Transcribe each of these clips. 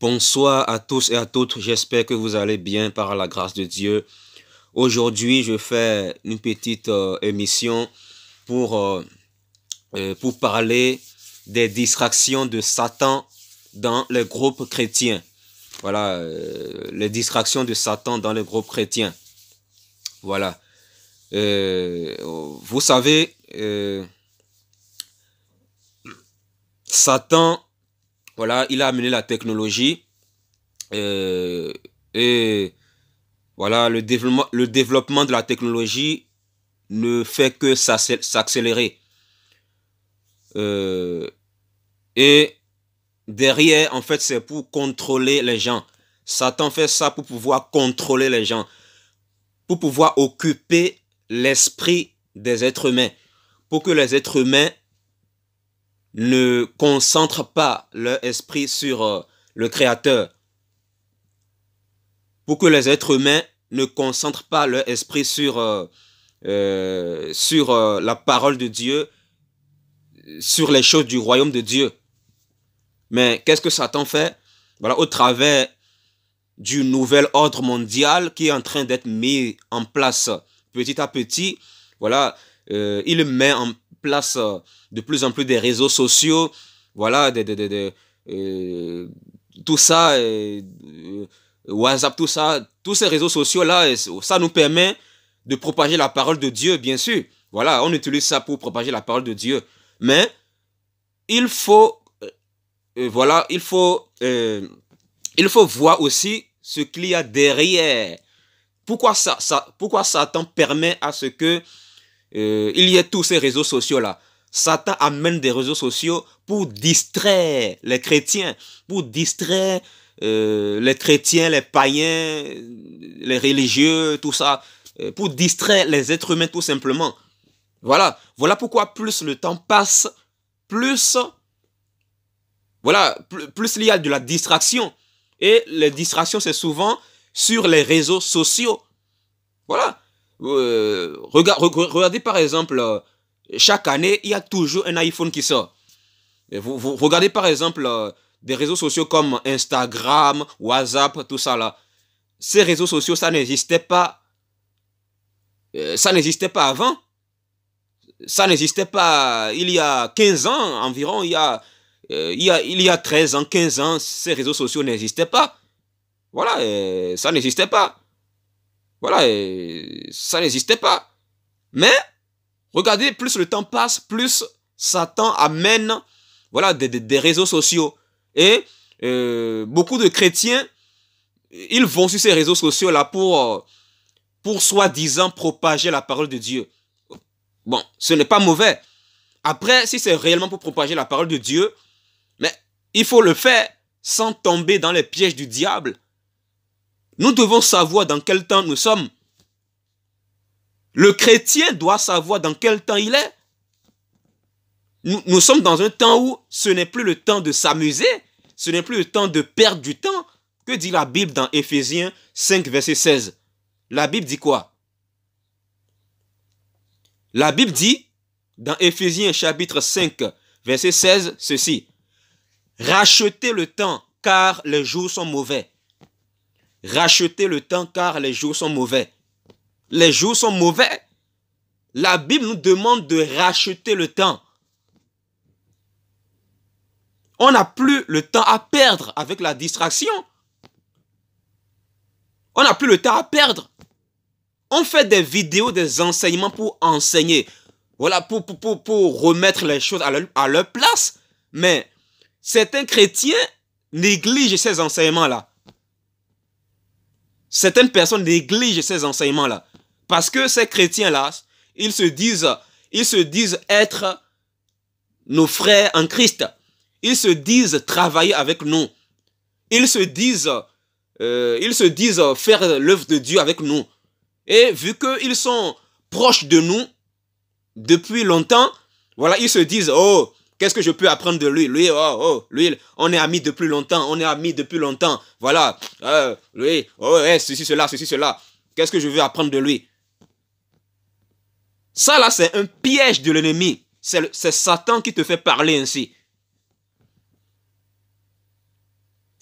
Bonsoir à tous et à toutes, j'espère que vous allez bien par la grâce de Dieu. Aujourd'hui, je fais une petite émission pour, pour parler des distractions de Satan dans les groupes chrétiens. Voilà, les distractions de Satan dans les groupes chrétiens. Voilà. Vous savez, Satan, voilà, il a amené la technologie euh, et voilà, le développement de la technologie ne fait que s'accélérer. Euh, et derrière, en fait, c'est pour contrôler les gens. Satan fait ça pour pouvoir contrôler les gens, pour pouvoir occuper l'esprit des êtres humains, pour que les êtres humains ne concentrent pas leur esprit sur le Créateur, pour que les êtres humains ne concentrent pas leur esprit sur la parole de Dieu, sur les choses du royaume de Dieu. Mais qu'est-ce que Satan fait? Voilà, au travers du nouvel ordre mondial qui est en train d'être mis en place petit à petit, voilà, il met en place de plus en plus des réseaux sociaux, voilà, tout ça, WhatsApp, tout ça, tous ces réseaux sociaux-là, ça nous permet de propager la parole de Dieu, bien sûr. Voilà, on utilise ça pour propager la parole de Dieu. Mais il faut, voilà, il faut voir aussi ce qu'il y a derrière. Pourquoi pourquoi Satan permet à ce que il y ait tous ces réseaux sociaux-là? Satan amène des réseaux sociaux pour distraire les chrétiens, pour distraire les chrétiens, les païens, les religieux, tout ça, pour distraire les êtres humains tout simplement. Voilà, voilà pourquoi plus le temps passe, plus, voilà, plus il y a de la distraction. Et les distractions, c'est souvent sur les réseaux sociaux. Voilà. Regardez par exemple, chaque année, il y a toujours un iPhone qui sort. Et vous regardez par exemple des réseaux sociaux comme Instagram, WhatsApp, tout ça là. Ces réseaux sociaux, ça n'existait pas. Ça n'existait pas avant. Ça n'existait pas il y a 15 ans environ. Il y a 13 ans, 15 ans, ces réseaux sociaux n'existaient pas. Voilà, ça n'existait pas. Voilà, ça n'existait pas. Mais, regardez, plus le temps passe, plus Satan amène, voilà, des réseaux sociaux. Et beaucoup de chrétiens, ils vont sur ces réseaux sociaux-là pour soi-disant propager la parole de Dieu. Bon, ce n'est pas mauvais. Après, si c'est réellement pour propager la parole de Dieu, mais il faut le faire sans tomber dans les pièges du diable. Nous devons savoir dans quel temps nous sommes. Le chrétien doit savoir dans quel temps il est. Nous sommes dans un temps où ce n'est plus le temps de s'amuser, ce n'est plus le temps de perdre du temps. Que dit la Bible dans Éphésiens 5, verset 16? La Bible dit quoi? La Bible dit, dans Éphésiens chapitre 5, verset 16, ceci. Rachetez le temps, car les jours sont mauvais. Rachetez le temps, car les jours sont mauvais. Les jours sont mauvais. La Bible nous demande de racheter le temps. On n'a plus le temps à perdre avec la distraction. On n'a plus le temps à perdre. On fait des vidéos, des enseignements pour enseigner. Voilà, pour remettre les choses à leur place. Mais certains chrétiens négligent ces enseignements-là. Certaines personnes négligent ces enseignements-là. Parce que ces chrétiens-là, ils se disent être nos frères en Christ. Ils se disent travailler avec nous. Ils se disent faire l'œuvre de Dieu avec nous. Et vu qu'ils sont proches de nous depuis longtemps, voilà, ils se disent, oh, qu'est-ce que je peux apprendre de lui? Lui, on est amis depuis longtemps, Voilà, lui, ceci, cela. Qu'est-ce que je veux apprendre de lui? Ça, là, c'est un piège de l'ennemi. C'est Satan qui te fait parler ainsi.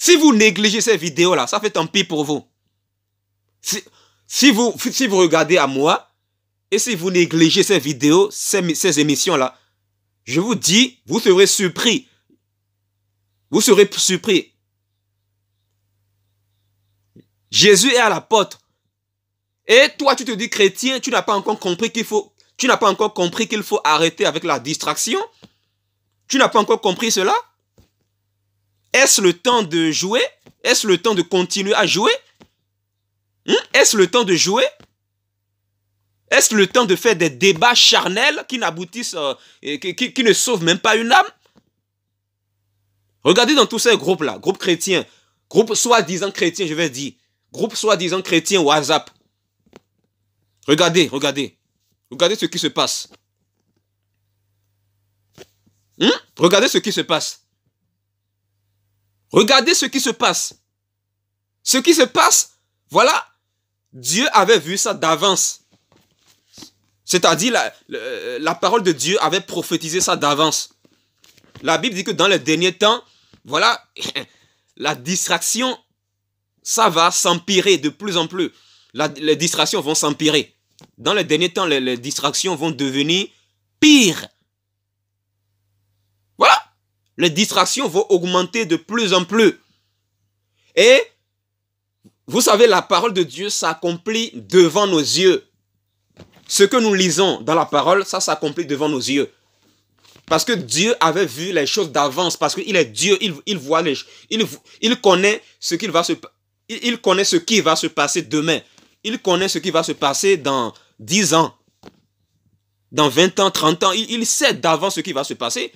Si vous négligez ces vidéos-là, ça fait tant pis pour vous. Si vous regardez à moi, et si vous négligez ces vidéos, ces émissions-là, je vous dis, vous serez surpris. Vous serez surpris. Jésus est à la porte. Et toi, tu te dis chrétien, tu n'as pas encore compris qu'il faut arrêter avec la distraction. Tu n'as pas encore compris cela? Est-ce le temps de jouer? Est-ce le temps de continuer à jouer? Est-ce le temps de jouer? Est-ce le temps de faire des débats charnels qui n'aboutissent, qui ne sauvent même pas une âme? Regardez dans tous ces groupes-là, groupes chrétiens, groupes soi-disant chrétiens, je vais dire, groupes soi-disant chrétiens WhatsApp. Regardez ce qui se passe. Regardez ce qui se passe. Regardez ce qui se passe. Ce qui se passe, voilà, Dieu avait vu ça d'avance. C'est-à-dire, la parole de Dieu avait prophétisé ça d'avance. La Bible dit que dans les derniers temps, voilà, la distraction, ça va s'empirer de plus en plus. Les distractions vont s'empirer. Dans les derniers temps, les distractions vont devenir pires. Voilà. Les distractions vont augmenter de plus en plus. Et, vous savez, la parole de Dieu s'accomplit devant nos yeux. Ce que nous lisons dans la parole, ça s'accomplit devant nos yeux. Parce que Dieu avait vu les choses d'avance. Parce qu'il est Dieu, il voit les choses. Il connaît ce qu'il va se passer. Il connaît ce qui va se passer demain. Il connaît ce qui va se passer dans 10 ans. Dans 20 ans, 30 ans. Il sait d'avance ce qui va se passer.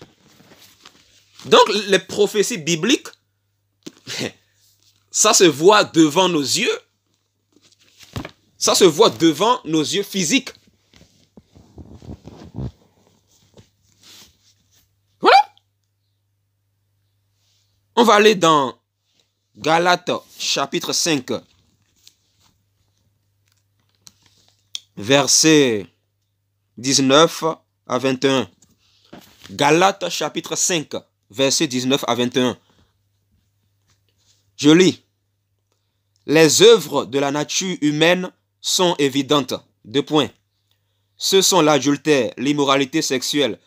Donc, les prophéties bibliques, ça se voit devant nos yeux. Ça se voit devant nos yeux physiques. Voilà. On va aller dans Galates chapitre 5. Versets 19 à 21. Galates chapitre 5, versets 19 à 21. Je lis. Les œuvres de la nature humaine sont évidentes. 2 points. Ce sont l'adultère, l'immoralité sexuelle,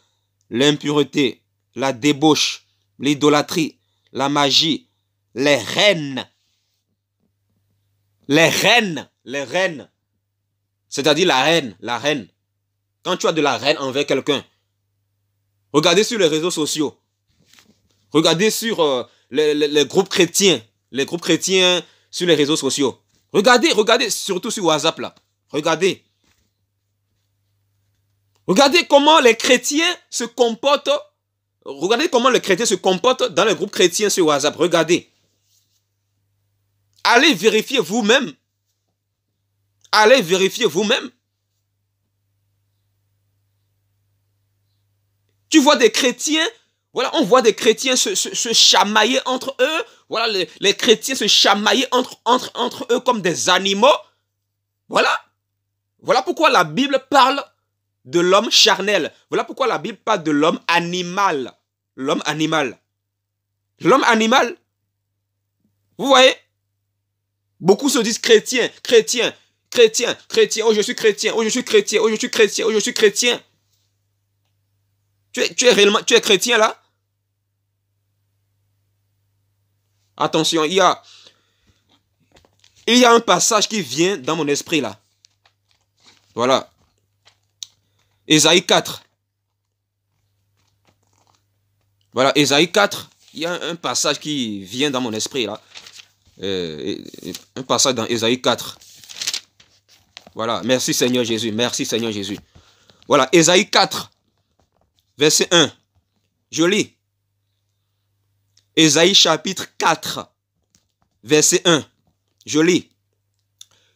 l'impureté, la débauche, l'idolâtrie, la magie, les reines. Les reines. C'est-à-dire la reine. Quand tu as de la haine envers quelqu'un, regardez sur les réseaux sociaux. Regardez sur les groupes chrétiens. Les groupes chrétiens sur les réseaux sociaux. Regardez, surtout sur WhatsApp là. Regardez. Regardez comment les chrétiens se comportent. Regardez comment les chrétiens se comportent dans les groupes chrétiens sur WhatsApp. Regardez. Allez vérifier vous-même. Allez vérifier vous-même. Tu vois des chrétiens, voilà, on voit des chrétiens se chamailler entre eux. Voilà, les chrétiens se chamailler entre eux comme des animaux. Voilà. Voilà pourquoi la Bible parle de l'homme charnel. Voilà pourquoi la Bible parle de l'homme animal. L'homme animal. L'homme animal. Vous voyez? Beaucoup se disent chrétiens. Oh, je suis chrétien. Oh, je suis chrétien. Oh, je suis chrétien. Oh, je suis chrétien. Tu es chrétien là? Attention, il y a un passage qui vient dans mon esprit là. Voilà. Ésaïe 4. Voilà, Ésaïe 4. Il y a un passage qui vient dans mon esprit là. Un passage dans Ésaïe 4. Voilà, merci Seigneur Jésus. Merci Seigneur Jésus. Voilà, Ésaïe 4. Verset 1. Je lis. Ésaïe chapitre 4. Verset 1. Je lis.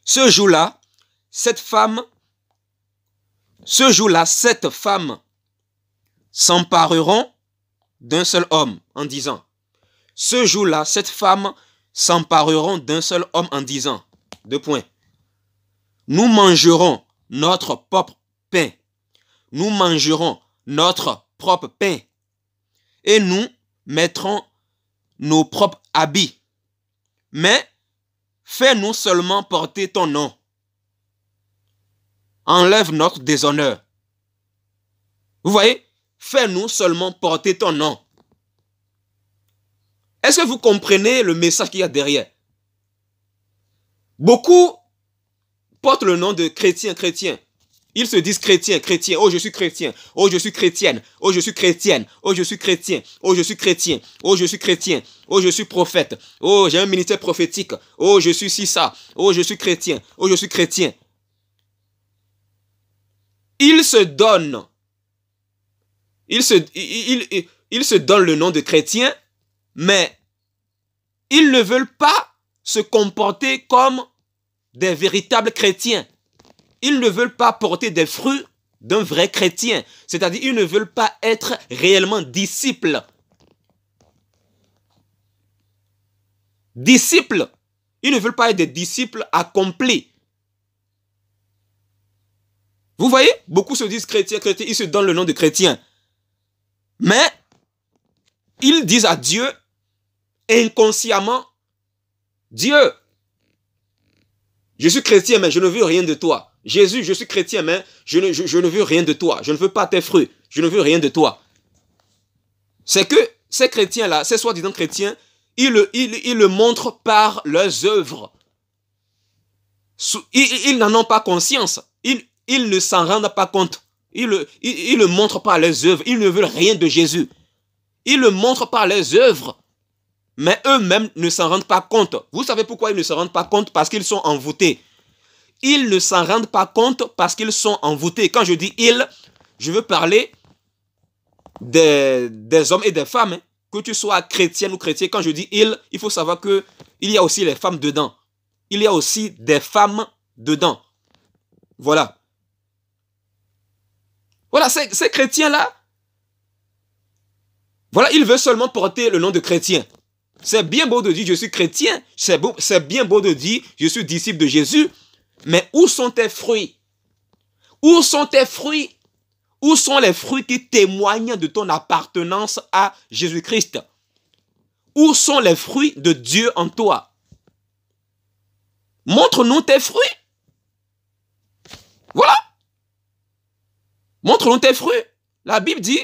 Ce jour-là, cette femme s'empareront d'un seul homme en disant. Ce jour-là, cette femme s'empareront d'un seul homme en disant. 2 points. Nous mangerons notre propre pain. Nous mangerons notre propre pain. Et nous mettrons nos propres habits. mais fais-nous seulement porter ton nom. Enlève notre déshonneur. Vous voyez? Fais-nous seulement porter ton nom. Est-ce que vous comprenez le message qu'il y a derrière? Beaucoup portent le nom de chrétien. Ils se disent chrétien. Oh, je suis chrétien. Oh, je suis chrétienne. Oh, je suis chrétienne. Oh, je suis chrétien. Oh, je suis chrétien. Oh, je suis chrétien. Oh, je suis prophète. Oh, j'ai un ministère prophétique. Oh, je suis ci, ça. Oh, je suis chrétien. Oh, je suis chrétien. Ils se donnent. Ils se donnent le nom de chrétien, mais ils ne veulent pas se comporter comme des véritables chrétiens. Ils ne veulent pas porter des fruits d'un vrai chrétien. C'est-à-dire, ils ne veulent pas être réellement disciples. Disciples. Ils ne veulent pas être des disciples accomplis. Vous voyez, beaucoup se disent chrétiens, ils se donnent le nom de chrétien. Mais, ils disent à Dieu, inconsciemment, Dieu, je suis chrétien, mais je ne veux rien de toi. Jésus, je suis chrétien, mais je ne veux rien de toi. Je ne veux pas tes fruits. Je ne veux rien de toi. C'est que ces chrétiens-là, ces soi-disant chrétiens, ils le montrent par leurs œuvres. Ils n'en ont pas conscience. Ils ne s'en rendent pas compte. Ils le montrent par leurs œuvres. Ils ne veulent rien de Jésus. Ils le montrent par leurs œuvres. Mais eux-mêmes ne s'en rendent pas compte. Vous savez pourquoi ils ne s'en rendent pas compte? Parce qu'ils sont envoûtés. Ils ne s'en rendent pas compte parce qu'ils sont envoûtés. Quand je dis ils, je veux parler des hommes et des femmes. Hein. Que tu sois chrétienne ou chrétien, quand je dis ils, il faut savoir qu'il y a aussi les femmes dedans. Il y a aussi des femmes dedans. Voilà. Voilà, ces chrétiens-là, voilà, ils veulent seulement porter le nom de chrétien. C'est bien beau de dire je suis chrétien, c'est bien beau de dire je suis disciple de Jésus, mais où sont tes fruits? Où sont tes fruits? Où sont les fruits qui témoignent de ton appartenance à Jésus-Christ? Où sont les fruits de Dieu en toi? Montre-nous tes fruits. Voilà. Montre-nous tes fruits. La Bible dit,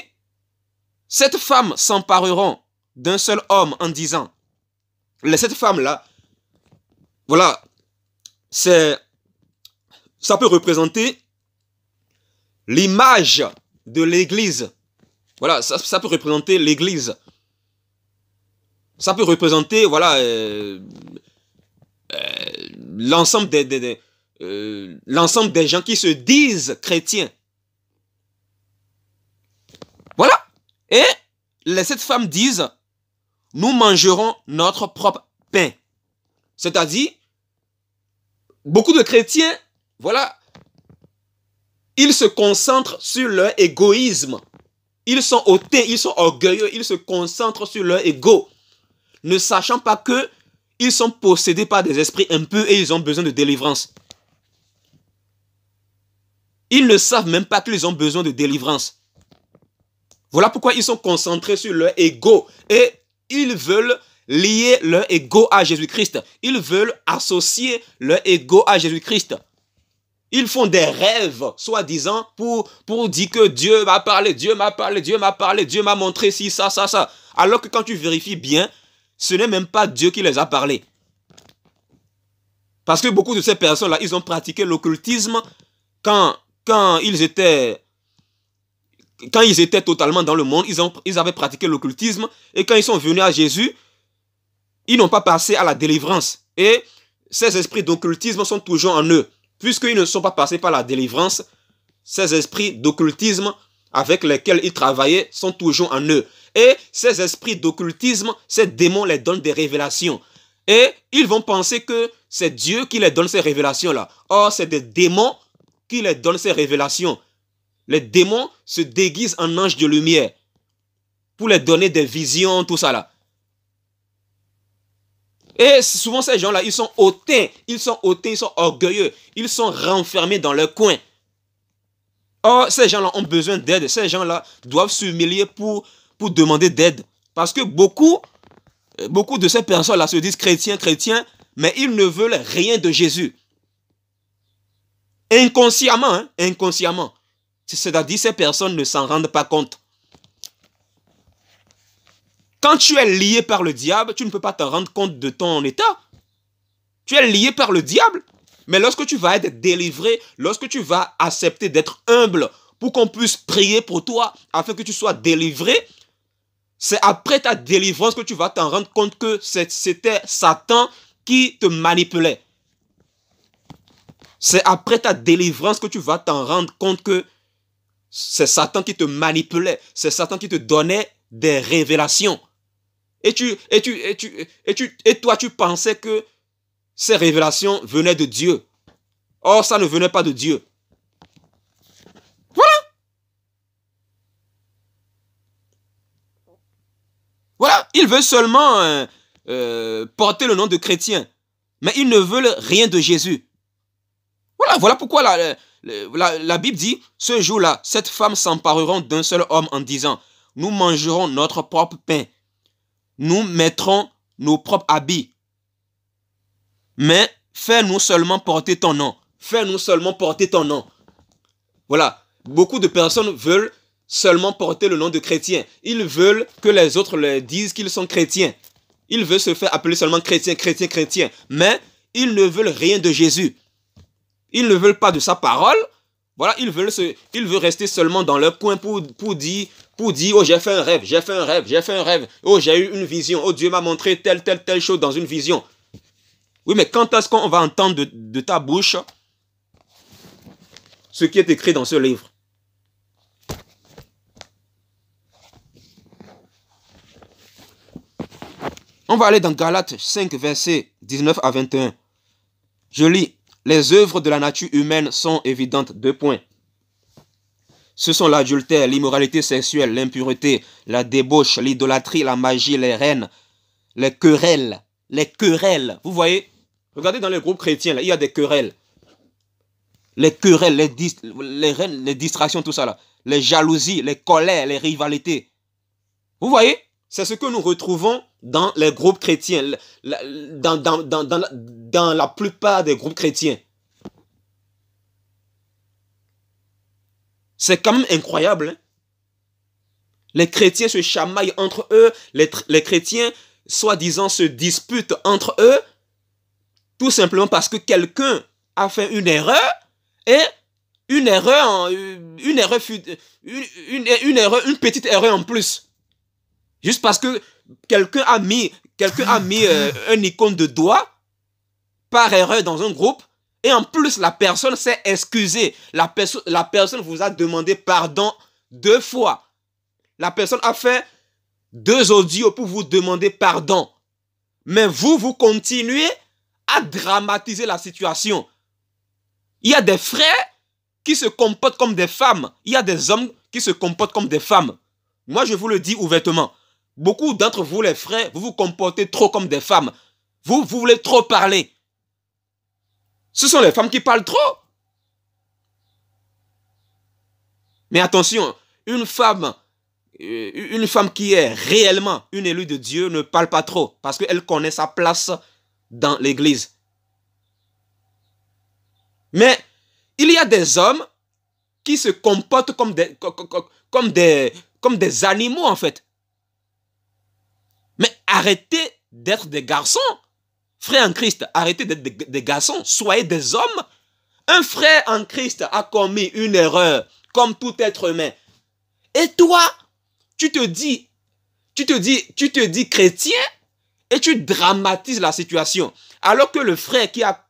cette femme s'empareront d'un seul homme en disant, cette femme-là, voilà, ça peut représenter l'image de l'Église. Voilà, ça peut représenter l'Église. Ça peut représenter, voilà, l'ensemble des gens qui se disent chrétiens. Voilà. Et cette femme disent, nous mangerons notre propre pain. C'est-à-dire, beaucoup de chrétiens, voilà, ils se concentrent sur leur égoïsme. Ils sont hautains, ils sont orgueilleux, ils se concentrent sur leur ego, ne sachant pas que ils sont possédés par des esprits impurs et ils ont besoin de délivrance. Ils ne savent même pas qu'ils ont besoin de délivrance. Voilà pourquoi ils sont concentrés sur leur ego et ils veulent lier leur ego à Jésus-Christ. Ils veulent associer leur ego à Jésus-Christ. Ils font des rêves, soi-disant, pour dire que Dieu m'a parlé, Dieu m'a parlé, Dieu m'a parlé, Dieu m'a montré ci, ça, ça, ça. Alors que quand tu vérifies bien, ce n'est même pas Dieu qui les a parlé. Parce que beaucoup de ces personnes-là, ils ont pratiqué l'occultisme quand ils étaient totalement dans le monde, ils avaient pratiqué l'occultisme. Et quand ils sont venus à Jésus, ils n'ont pas passé à la délivrance. Et ces esprits d'occultisme sont toujours en eux. Puisqu'ils ne sont pas passés par la délivrance, ces esprits d'occultisme avec lesquels ils travaillaient sont toujours en eux. Et ces esprits d'occultisme, ces démons les donnent des révélations. Et ils vont penser que c'est Dieu qui les donne ces révélations-là. Or, c'est des démons qui les donnent ces révélations. Les démons se déguisent en anges de lumière pour les donner des visions, tout ça là. Et souvent ces gens-là, ils sont hautains, ils sont orgueilleux, ils sont renfermés dans leur coin. Or, ces gens-là ont besoin d'aide, ces gens-là doivent s'humilier pour demander d'aide. Parce que beaucoup Beaucoup de ces personnes-là se disent chrétiens, chrétiens, mais ils ne veulent rien de Jésus. Inconsciemment, hein, inconsciemment. C'est-à-dire ces personnes ne s'en rendent pas compte. Quand tu es lié par le diable, tu ne peux pas te rendre compte de ton état. Tu es lié par le diable. Mais lorsque tu vas être délivré, lorsque tu vas accepter d'être humble pour qu'on puisse prier pour toi afin que tu sois délivré, c'est après ta délivrance que tu vas t'en rendre compte que c'était Satan qui te manipulait. C'est après ta délivrance que tu vas t'en rendre compte que c'est Satan qui te manipulait. C'est Satan qui te donnait des révélations. Et toi, tu pensais que ces révélations venaient de Dieu. Or, ça ne venait pas de Dieu. Voilà. Voilà. Ils veulent seulement porter le nom de chrétien. Mais ils ne veulent rien de Jésus. Voilà pourquoi la Bible dit, ce jour-là, cette femme s'empareront d'un seul homme en disant, nous mangerons notre propre pain. Nous mettrons nos propres habits. Mais fais-nous seulement porter ton nom. Fais-nous seulement porter ton nom. Voilà. Beaucoup de personnes veulent seulement porter le nom de chrétien. Ils veulent que les autres leur disent qu'ils sont chrétiens. Ils veulent se faire appeler seulement chrétien, chrétien, chrétien. Mais ils ne veulent rien de Jésus. Ils ne veulent pas de sa parole. Voilà, ils veulent rester seulement dans leur coin pour dire, oh, j'ai fait un rêve, j'ai fait un rêve, j'ai fait un rêve. Oh, j'ai eu une vision. Oh, Dieu m'a montré telle chose dans une vision. Oui, mais quand est-ce qu'on va entendre de ta bouche ce qui est écrit dans ce livre? On va aller dans Galates 5, versets 19 à 21. Je lis. Les œuvres de la nature humaine sont évidentes. 2 points. Ce sont l'adultère, l'immoralité sexuelle, l'impureté, la débauche, l'idolâtrie, la magie, les reines, les querelles. Les querelles. Vous voyez? Regardez dans les groupes chrétiens, là, il y a des querelles. Les querelles, les distractions, tout ça là. Les jalousies, les colères, les rivalités. Vous voyez? C'est ce que nous retrouvons dans les groupes chrétiens, dans la plupart des groupes chrétiens. C'est quand même incroyable. Hein? Les chrétiens se chamaillent entre eux, les chrétiens, soi-disant, se disputent entre eux, tout simplement parce que quelqu'un a fait une erreur, et une petite erreur en plus. Juste parce que quelqu'un a mis un icône de doigt par erreur dans un groupe et en plus la personne s'est excusée. La personne vous a demandé pardon 2 fois. La personne a fait 2 audios pour vous demander pardon. Mais vous continuez à dramatiser la situation. Il y a des frères qui se comportent comme des femmes. Il y a des hommes qui se comportent comme des femmes. Moi, je vous le dis ouvertement. Beaucoup d'entre vous, les frères, vous vous comportez trop comme des femmes. Vous voulez trop parler. Ce sont les femmes qui parlent trop. Mais attention, une femme qui est réellement une élue de Dieu ne parle pas trop parce qu'elle connaît sa place dans l'église. Mais il y a des hommes qui se comportent comme des animaux en fait. Mais arrêtez d'être des garçons. Frères en Christ, arrêtez d'être des garçons. Soyez des hommes. Un frère en Christ a commis une erreur comme tout être humain. Et toi, tu te dis chrétien et tu dramatises la situation. Alors que le frère qui a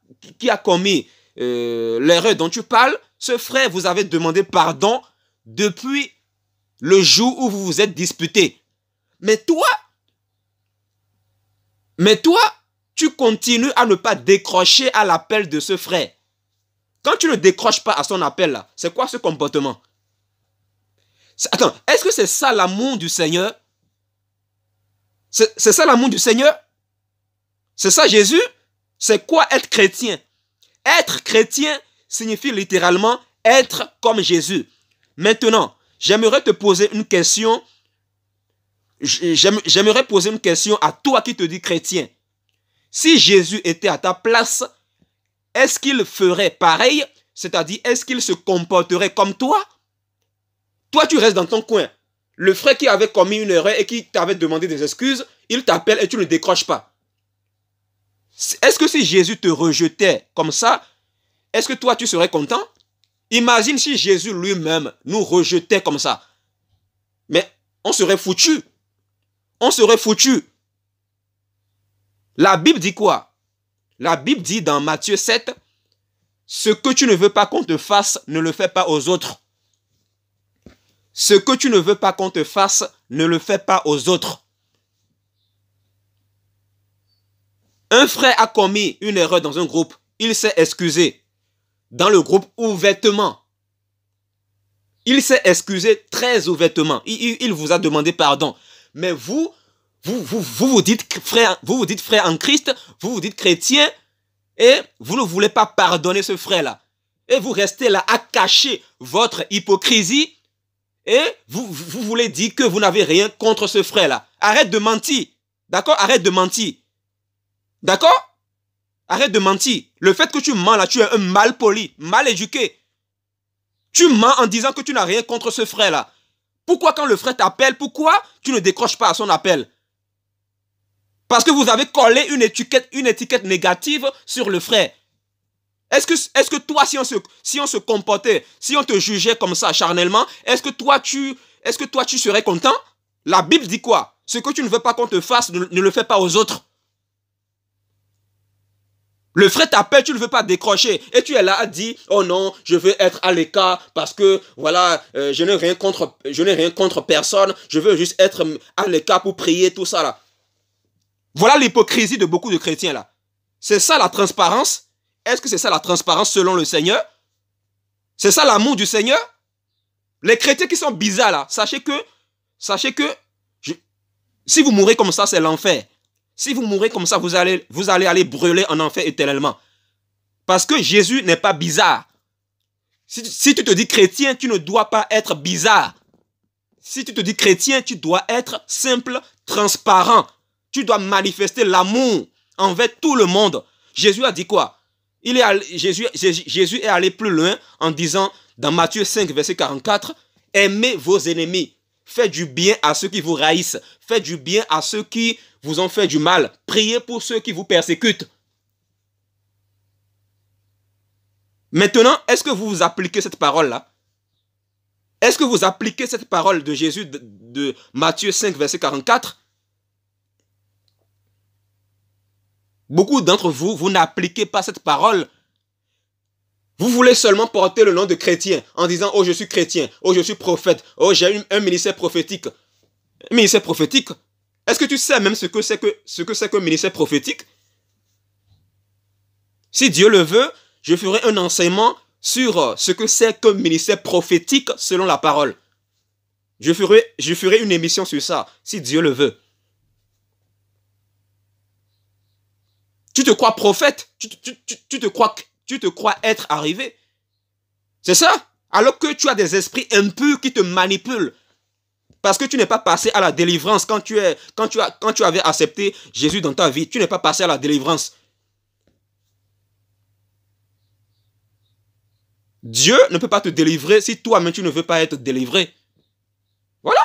commis l'erreur dont tu parles, ce frère vous avait demandé pardon depuis le jour où vous vous êtes disputés. Mais toi, tu continues à ne pas décrocher à l'appel de ce frère. Quand tu ne décroches pas à son appel, là, c'est quoi ce comportement? Attends, est-ce que c'est ça l'amour du Seigneur? C'est ça l'amour du Seigneur? C'est ça Jésus? C'est quoi être chrétien? Être chrétien signifie littéralement être comme Jésus. Maintenant, j'aimerais te poser une question j'aimerais poser une question à toi qui te dis chrétien. Si Jésus était à ta place, est-ce qu'il ferait pareil? C'est-à-dire, est-ce qu'il se comporterait comme toi? Toi, tu restes dans ton coin. Le frère qui avait commis une erreur et qui t'avait demandé des excuses, il t'appelle et tu ne décroches pas. Est-ce que si Jésus te rejetait comme ça, est-ce que toi, tu serais content? Imagine si Jésus lui-même nous rejetait comme ça. Mais on serait foutu. On serait foutu. La Bible dit quoi? La Bible dit dans Matthieu 7, ce que tu ne veux pas qu'on te fasse, ne le fais pas aux autres. Ce que tu ne veux pas qu'on te fasse, ne le fais pas aux autres. Un frère a commis une erreur dans un groupe. Il s'est excusé. Dans le groupe, ouvertement. Il s'est excusé très ouvertement. Il vous a demandé pardon. Mais vous dites frère en Christ, vous vous dites chrétien, et vous ne voulez pas pardonner ce frère-là. Et vous restez là à cacher votre hypocrisie, et vous voulez dire que vous n'avez rien contre ce frère-là. Arrête de mentir. D'accord? Arrête de mentir. D'accord? Arrête de mentir. Le fait que tu mens là, tu es un mal poli, mal éduqué. Tu mens en disant que tu n'as rien contre ce frère-là. Pourquoi quand le frère t'appelle, pourquoi tu ne décroches pas à son appel? Parce que vous avez collé une étiquette négative sur le frère. Est-ce que toi, si on se comportait, si on te jugeait comme ça charnellement, est-ce que toi, tu serais content? La Bible dit quoi? Ce que tu ne veux pas qu'on te fasse, ne le fais pas aux autres. Le frère t'appelle, tu ne veux pas décrocher. Et tu es là à dire, oh non, je veux être à l'écart parce que, voilà, je n'ai rien contre personne. Je veux juste être à l'écart pour prier, tout ça là. Voilà l'hypocrisie de beaucoup de chrétiens là. C'est ça la transparence? Est-ce que c'est ça la transparence selon le Seigneur? C'est ça l'amour du Seigneur? Les chrétiens qui sont bizarres là, sachez que si vous mourrez comme ça, c'est l'enfer. Si vous mourrez comme ça, vous allez aller brûler en enfer éternellement. Parce que Jésus n'est pas bizarre. Si tu te dis chrétien, tu ne dois pas être bizarre. Si tu te dis chrétien, tu dois être simple, transparent. Tu dois manifester l'amour envers tout le monde. Jésus a dit quoi? Jésus est allé plus loin en disant dans Matthieu 5, verset 44, « Aimez vos ennemis, faites du bien à ceux qui vous haïssent, faites du bien à ceux qui vous ont fait du mal, priez pour ceux qui vous persécutent. » Maintenant, est-ce que vous appliquez cette parole-là? Est-ce que vous appliquez cette parole de Jésus de Matthieu 5, verset 44? Beaucoup d'entre vous, vous n'appliquez pas cette parole. Vous voulez seulement porter le nom de chrétien en disant « Oh, je suis chrétien. Oh, je suis prophète. Oh, j'ai un ministère prophétique. » Un ministère prophétique? Est-ce que tu sais même ce que c'est qu'un ministère prophétique? Si Dieu le veut, je ferai un enseignement sur ce que c'est qu'un ministère prophétique selon la parole. Je ferai une émission sur ça, si Dieu le veut. Tu te crois prophète? Tu te crois être arrivé? C'est ça? Alors que tu as des esprits impurs qui te manipulent. Parce que tu n'es pas passé à la délivrance quand tu avais accepté Jésus dans ta vie. Tu n'es pas passé à la délivrance. Dieu ne peut pas te délivrer si toi-même tu ne veux pas être délivré. Voilà.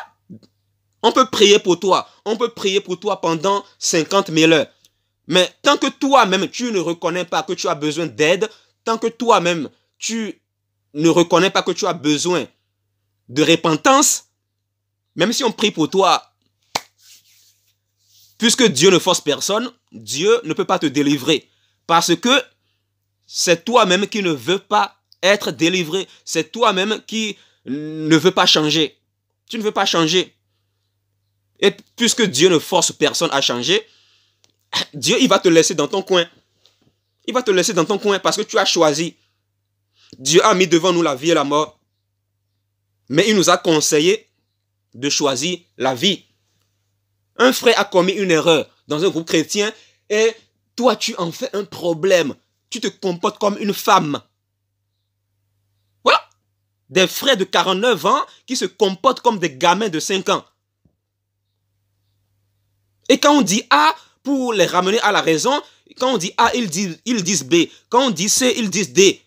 On peut prier pour toi. On peut prier pour toi pendant 50 000 heures. Mais tant que toi-même, tu ne reconnais pas que tu as besoin d'aide, tant que toi-même, tu ne reconnais pas que tu as besoin de repentance, même si on prie pour toi, puisque Dieu ne force personne, Dieu ne peut pas te délivrer. Parce que c'est toi-même qui ne veux pas être délivré. C'est toi-même qui ne veux pas changer. Tu ne veux pas changer. Et puisque Dieu ne force personne à changer, Dieu, il va te laisser dans ton coin. Il va te laisser dans ton coin parce que tu as choisi. Dieu a mis devant nous la vie et la mort. Mais il nous a conseillé de choisir la vie. Un frère a commis une erreur dans un groupe chrétien et toi, tu en fais un problème. Tu te comportes comme une femme. Voilà. Des frères de 49 ans qui se comportent comme des gamins de 5 ans. Et quand on dit A, pour les ramener à la raison, quand on dit A, ils disent B. Quand on dit C, ils disent D.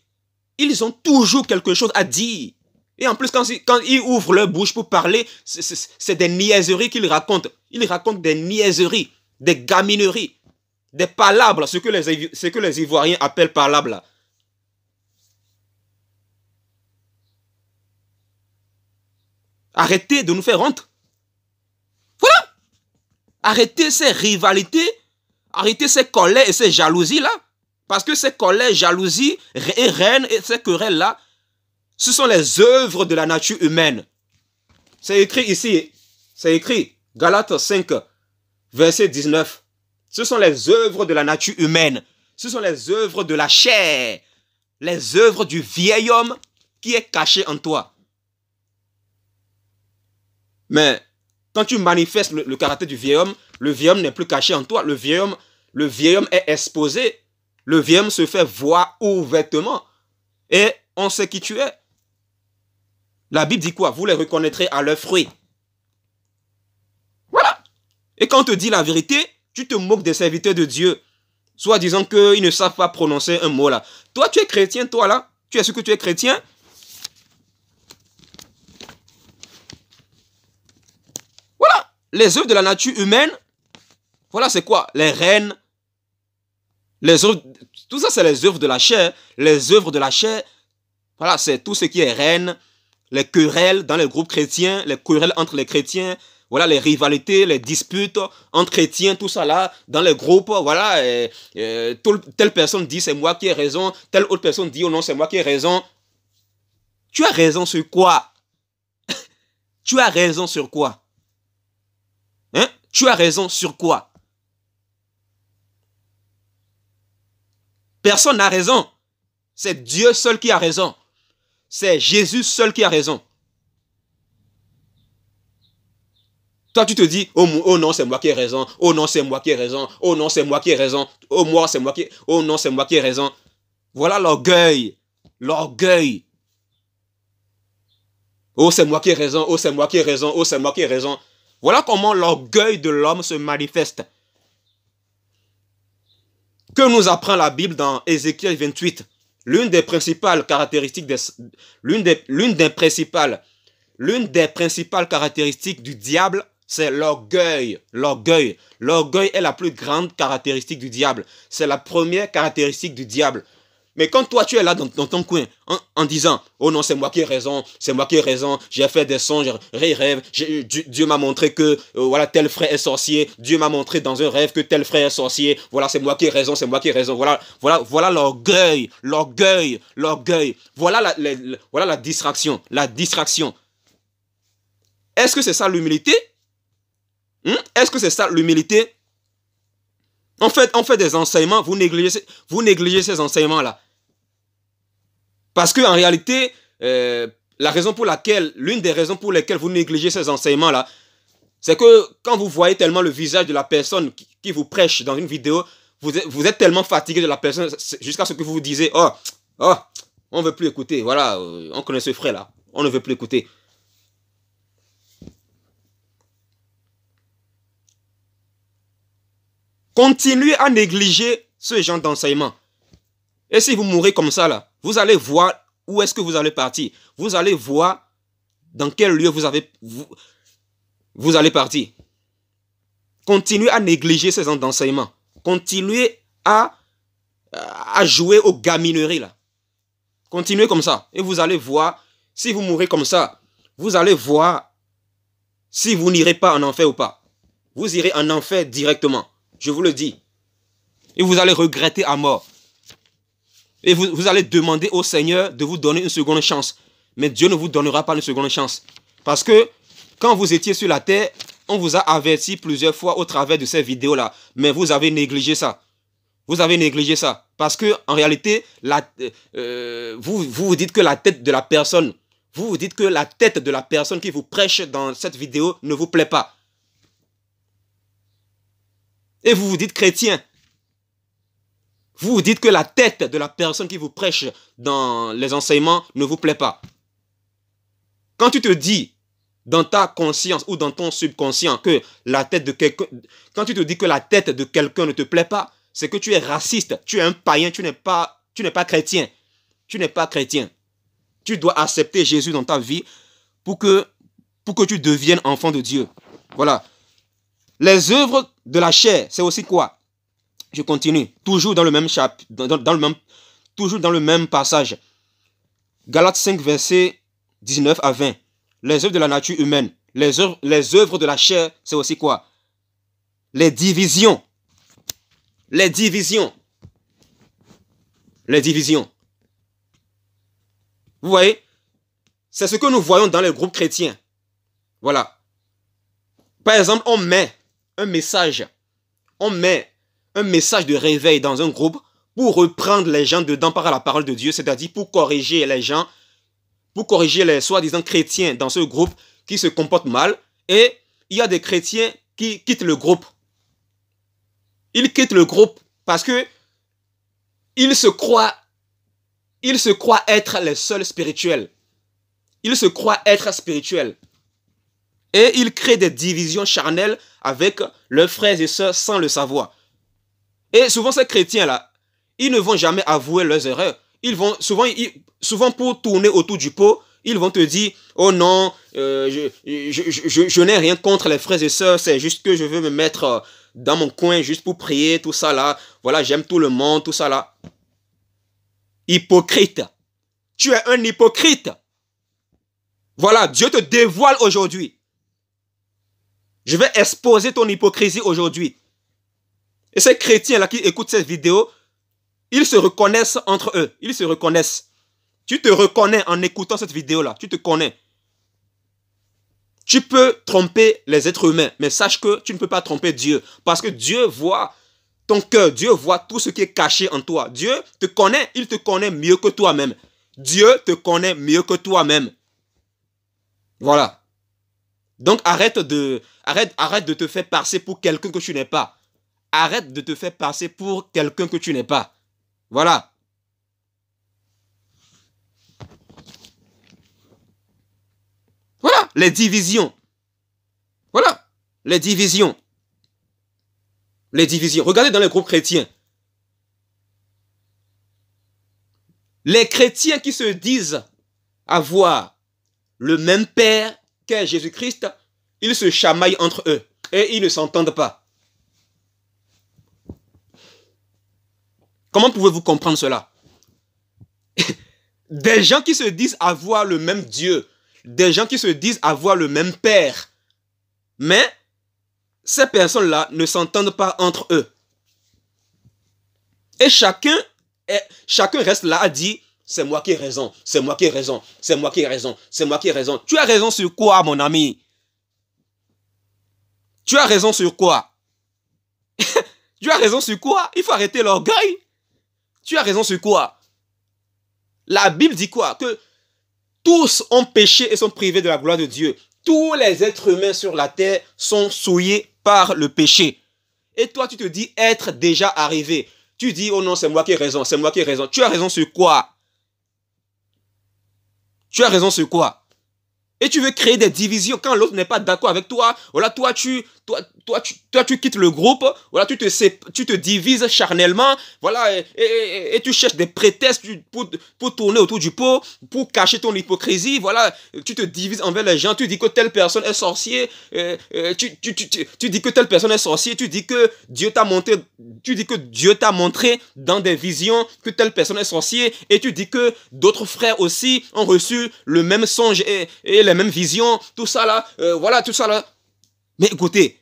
Ils ont toujours quelque chose à dire. Et en plus, quand ils ouvrent leur bouche pour parler, c'est des niaiseries qu'ils racontent. Ils racontent des niaiseries, des gamineries, des palabres, ce que les Ivoiriens appellent palabres. Arrêtez de nous faire honte. Voilà. Arrêtez ces rivalités, arrêtez ces colères et ces jalousies-là. Parce que ces colères, jalousies et haine et ces querelles-là, ce sont les œuvres de la nature humaine. C'est écrit ici, c'est écrit, Galates 5, verset 19. Ce sont les œuvres de la nature humaine. Ce sont les œuvres de la chair. Les œuvres du vieil homme qui est caché en toi. Mais quand tu manifestes le caractère du vieil homme, le vieil homme n'est plus caché en toi. Le vieil homme est exposé. Le vieil homme se fait voir ouvertement. Et on sait qui tu es. La Bible dit quoi? Vous les reconnaîtrez à leurs fruits. Voilà. Et quand on te dit la vérité, tu te moques des serviteurs de Dieu. Soit disant qu'ils ne savent pas prononcer un mot là. Toi, tu es chrétien, toi là. Tu es sûr que tu es chrétien? Voilà. Les œuvres de la nature humaine. Voilà, c'est quoi? Les reines. Les œuvres, tout ça, c'est les œuvres de la chair. Les œuvres de la chair. Voilà, c'est tout ce qui est reine. Les querelles dans les groupes chrétiens. Les querelles entre les chrétiens. Voilà, les rivalités, les disputes entre chrétiens, tout ça là, dans les groupes, voilà, telle personne dit c'est moi qui ai raison, telle autre personne dit oh non c'est moi qui ai raison. Tu as raison sur quoi? Tu as raison sur quoi? Hein? Tu as raison sur quoi? Personne n'a raison. C'est Dieu seul qui a raison. C'est Jésus seul qui a raison. Toi, tu te dis, oh non, c'est moi qui ai raison. Oh non, c'est moi qui ai raison. Oh non, c'est moi qui ai raison. Oh moi, c'est moi qui... Oh non, c'est moi qui ai raison. Voilà l'orgueil. L'orgueil. Oh, c'est moi qui ai raison. Oh, c'est moi qui ai raison. Oh, c'est moi qui ai raison. Voilà comment l'orgueil de l'homme se manifeste. Que nous apprend la Bible dans Ézéchiel 28? L'une des principales caractéristiques l'une des principales caractéristiques du diable, c'est l'orgueil. L'orgueil. L'orgueil est la plus grande caractéristique du diable. C'est la première caractéristique du diable. Mais quand toi, tu es là dans ton coin, en disant, oh non, c'est moi qui ai raison, c'est moi qui ai raison, j'ai fait des songes, rêve, Dieu m'a montré que, voilà, tel frère est sorcier, Dieu m'a montré dans un rêve que tel frère est sorcier, voilà, c'est moi qui ai raison, c'est moi qui ai raison, voilà l'orgueil, l'orgueil, l'orgueil, voilà la distraction, la distraction. Est-ce que c'est ça l'humilité? Est-ce que c'est ça l'humilité? En fait, on fait des enseignements, vous négligez ces enseignements-là. Parce qu'en réalité, l'une des raisons pour lesquelles vous négligez ces enseignements-là, c'est que quand vous voyez tellement le visage de la personne qui vous prêche dans une vidéo, vous êtes tellement fatigué de la personne jusqu'à ce que vous vous disiez, oh, on ne veut plus écouter, voilà, on connaît ce frère-là, on ne veut plus écouter. Continuez à négliger ce genre d'enseignement. Et si vous mourrez comme ça, là, vous allez voir où est-ce que vous allez partir. Vous allez voir dans quel lieu vous allez partir. Continuez à négliger ce genre d'enseignement. Continuez à jouer aux gamineries, là. Continuez comme ça. Et vous allez voir, si vous mourrez comme ça, vous allez voir si vous n'irez pas en enfer ou pas. Vous irez en enfer directement. Je vous le dis. Et vous allez regretter à mort. Et vous allez demander au Seigneur de vous donner une seconde chance. Mais Dieu ne vous donnera pas une seconde chance. Parce que quand vous étiez sur la terre, on vous a averti plusieurs fois au travers de ces vidéos-là. Mais vous avez négligé ça. Vous avez négligé ça. Parce que en réalité, vous dites que la tête de la personne, vous dites que la tête de la personne qui vous prêche dans cette vidéo ne vous plaît pas. Et vous vous dites chrétien. Vous vous dites que la tête de la personne qui vous prêche dans les enseignements ne vous plaît pas. Quand tu te dis dans ta conscience ou dans ton subconscient que la tête de quelqu'un, quand tu te dis que la tête de quelqu'un ne te plaît pas, c'est que tu es raciste, tu es un païen, tu n'es pas chrétien. Tu n'es pas chrétien. Tu dois accepter Jésus dans ta vie pour que tu deviennes enfant de Dieu. Voilà. Les œuvres de la chair, c'est aussi quoi? Je continue. Toujours dans le même chapitre, toujours dans le même passage. Galates 5, versets 19 à 20. Les œuvres de la nature humaine. Les œuvres de la chair, c'est aussi quoi? Les divisions. Les divisions. Les divisions. Vous voyez? C'est ce que nous voyons dans les groupes chrétiens. Voilà. Par exemple, on met un message de réveil dans un groupe pour reprendre les gens dedans par la parole de Dieu, c'est-à-dire pour corriger les gens, pour corriger les soi-disant chrétiens dans ce groupe qui se comportent mal. Et il y a des chrétiens qui quittent le groupe. Ils quittent le groupe parce que ils se croient être les seuls spirituels. Ils se croient être spirituels. Et ils créent des divisions charnelles avec leurs frères et sœurs sans le savoir. Et souvent, ces chrétiens-là, ils ne vont jamais avouer leurs erreurs. Ils vont souvent pour tourner autour du pot, ils vont te dire, oh non, je n'ai rien contre les frères et sœurs, c'est juste que je veux me mettre dans mon coin juste pour prier, tout ça là. Voilà, j'aime tout le monde, tout ça là. Hypocrite. Tu es un hypocrite. Voilà, Dieu te dévoile aujourd'hui. Je vais exposer ton hypocrisie aujourd'hui. Et ces chrétiens-là qui écoutent cette vidéo, ils se reconnaissent entre eux. Ils se reconnaissent. Tu te reconnais en écoutant cette vidéo-là. Tu te connais. Tu peux tromper les êtres humains, mais sache que tu ne peux pas tromper Dieu. Parce que Dieu voit ton cœur. Dieu voit tout ce qui est caché en toi. Dieu te connaît. Il te connaît mieux que toi-même. Dieu te connaît mieux que toi-même. Voilà. Donc arrête de te faire passer pour quelqu'un que tu n'es pas. Arrête de te faire passer pour quelqu'un que tu n'es pas. Voilà. Voilà, les divisions. Voilà, les divisions. Les divisions. Regardez dans les groupes chrétiens. Les chrétiens qui se disent avoir le même Père qu'est Jésus-Christ, ils se chamaillent entre eux et ils ne s'entendent pas. Comment pouvez-vous comprendre cela? Des gens qui se disent avoir le même Dieu, des gens qui se disent avoir le même Père, mais ces personnes-là ne s'entendent pas entre eux. Et chacun reste là à dire, c'est moi qui ai raison, c'est moi qui ai raison, c'est moi qui ai raison, c'est moi qui ai raison. Tu as raison sur quoi, mon ami? Tu as raison sur quoi? Tu as raison sur quoi? Il faut arrêter l'orgueil. Tu as raison sur quoi? La Bible dit quoi? Que tous ont péché et sont privés de la gloire de Dieu. Tous les êtres humains sur la terre sont souillés par le péché. Et toi, tu te dis être déjà arrivé. Tu dis, oh non, c'est moi qui ai raison, c'est moi qui ai raison. Tu as raison sur quoi? Tu as raison sur quoi? Et tu veux créer des divisions quand l'autre n'est pas d'accord avec toi. Voilà, toi, tu quittes le groupe. Voilà, tu te divises charnellement. Voilà, et tu cherches des prétextes pour tourner autour du pot, pour cacher ton hypocrisie. Voilà, tu te divises envers les gens. Tu dis que telle personne est sorcier. Tu dis que telle personne est sorcier. Tu dis que Dieu t'a montré dans des visions que telle personne est sorcier. Et tu dis que d'autres frères aussi ont reçu le même songe et les mêmes visions, tout ça là, voilà, tout ça là. Mais écoutez,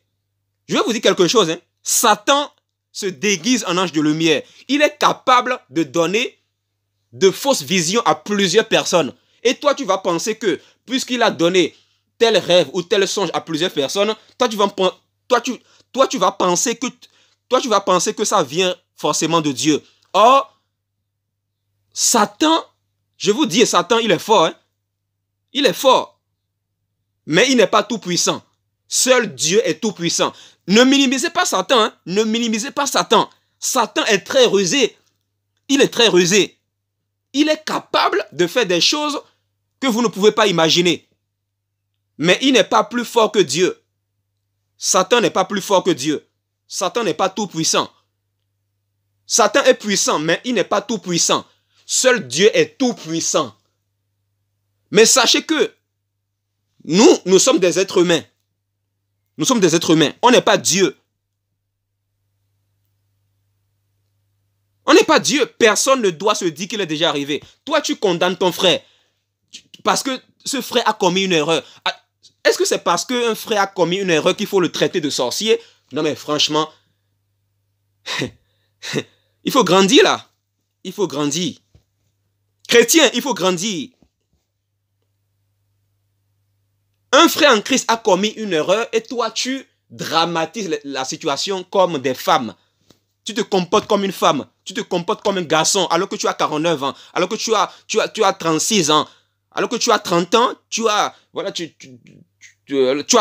je vais vous dire quelque chose, hein. Satan se déguise en ange de lumière. Il est capable de donner de fausses visions à plusieurs personnes. Et toi, tu vas penser que, puisqu'il a donné tel rêve ou tel songe à plusieurs personnes, toi, tu vas penser que ça vient forcément de Dieu. Or, Satan, je vous dis, Satan, il est fort, hein. Il est fort. Mais il n'est pas tout puissant. Seul Dieu est tout puissant. Ne minimisez pas Satan. Hein? Ne minimisez pas Satan. Satan est très rusé. Il est très rusé. Il est capable de faire des choses que vous ne pouvez pas imaginer. mais il n'est pas plus fort que Dieu. Satan n'est pas plus fort que Dieu. Satan n'est pas tout puissant. Satan est puissant, mais il n'est pas tout puissant. Seul Dieu est tout puissant. Mais sachez que nous sommes des êtres humains. Nous sommes des êtres humains. On n'est pas Dieu. On n'est pas Dieu. Personne ne doit se dire qu'il est déjà arrivé. Toi, tu condamnes ton frère parce que ce frère a commis une erreur. Est-ce que c'est parce qu'un frère a commis une erreur qu'il faut le traiter de sorcier? Non mais franchement, il faut grandir là. Il faut grandir. Chrétien, il faut grandir. Un frère en Christ a commis une erreur et toi, tu dramatises la situation comme des femmes. Tu te comportes comme une femme. Tu te comportes comme un garçon alors que tu as 49 ans. Alors que tu as 36 ans. Alors que tu as 30 ans. Tu as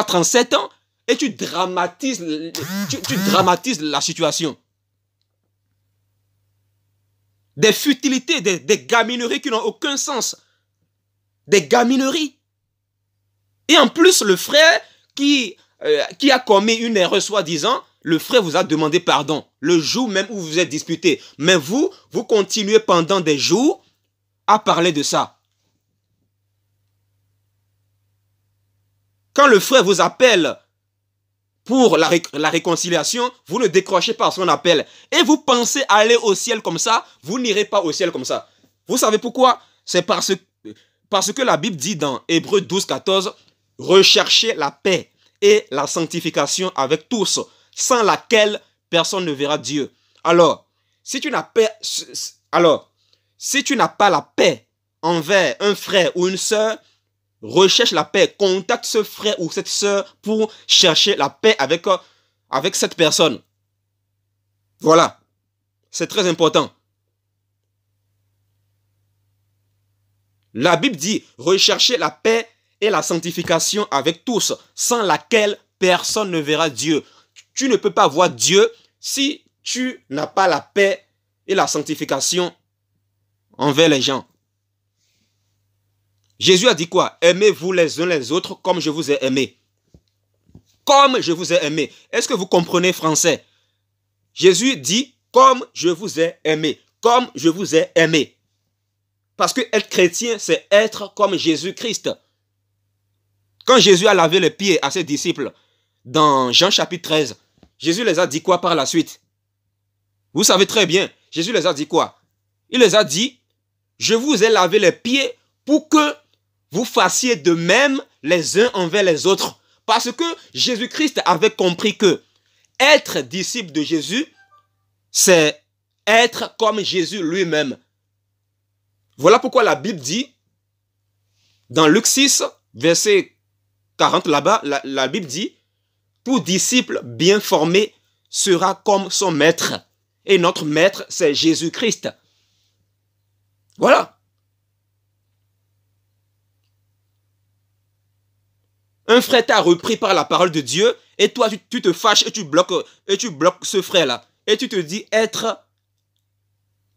37 ans. Et tu dramatises la situation. Des futilités, des gamineries qui n'ont aucun sens. Des gamineries. Et en plus, le frère qui a commis une erreur soi-disant, le frère vous a demandé pardon le jour même où vous vous êtes disputé. Mais vous continuez pendant des jours à parler de ça. Quand le frère vous appelle pour la réconciliation, vous ne décrochez pas son appel. Et vous pensez aller au ciel comme ça, vous n'irez pas au ciel comme ça. Vous savez pourquoi? C'est parce que la Bible dit dans Hébreux 12, 14, « Recherchez la paix et la sanctification avec tous, sans laquelle personne ne verra Dieu. » Alors, si tu n'as pas la paix envers un frère ou une sœur, recherche la paix, contacte ce frère ou cette sœur pour chercher la paix avec cette personne. Voilà, c'est très important. La Bible dit, recherchez la paix et la sanctification avec tous, sans laquelle personne ne verra Dieu. Tu ne peux pas voir Dieu si tu n'as pas la paix et la sanctification envers les gens. Jésus a dit quoi? Aimez-vous les uns les autres comme je vous ai aimé. Comme je vous ai aimé. Est-ce que vous comprenez français? Jésus dit comme je vous ai aimé. Comme je vous ai aimé. Parce que être chrétien, c'est être comme Jésus-Christ. Quand Jésus a lavé les pieds à ses disciples, dans Jean chapitre 13, Jésus les a dit quoi par la suite? Vous savez très bien, Jésus les a dit quoi? Il les a dit, je vous ai lavé les pieds pour que vous fassiez de même les uns envers les autres. Parce que Jésus-Christ avait compris que être disciple de Jésus, c'est être comme Jésus lui-même. Voilà pourquoi la Bible dit, dans Luc 6, verset 40 là-bas, la Bible dit, tout disciple bien formé sera comme son maître. Et notre maître, c'est Jésus-Christ. Voilà. Un frère t'a repris par la parole de Dieu et toi, tu te fâches et tu bloques ce frère-là. Et tu te dis être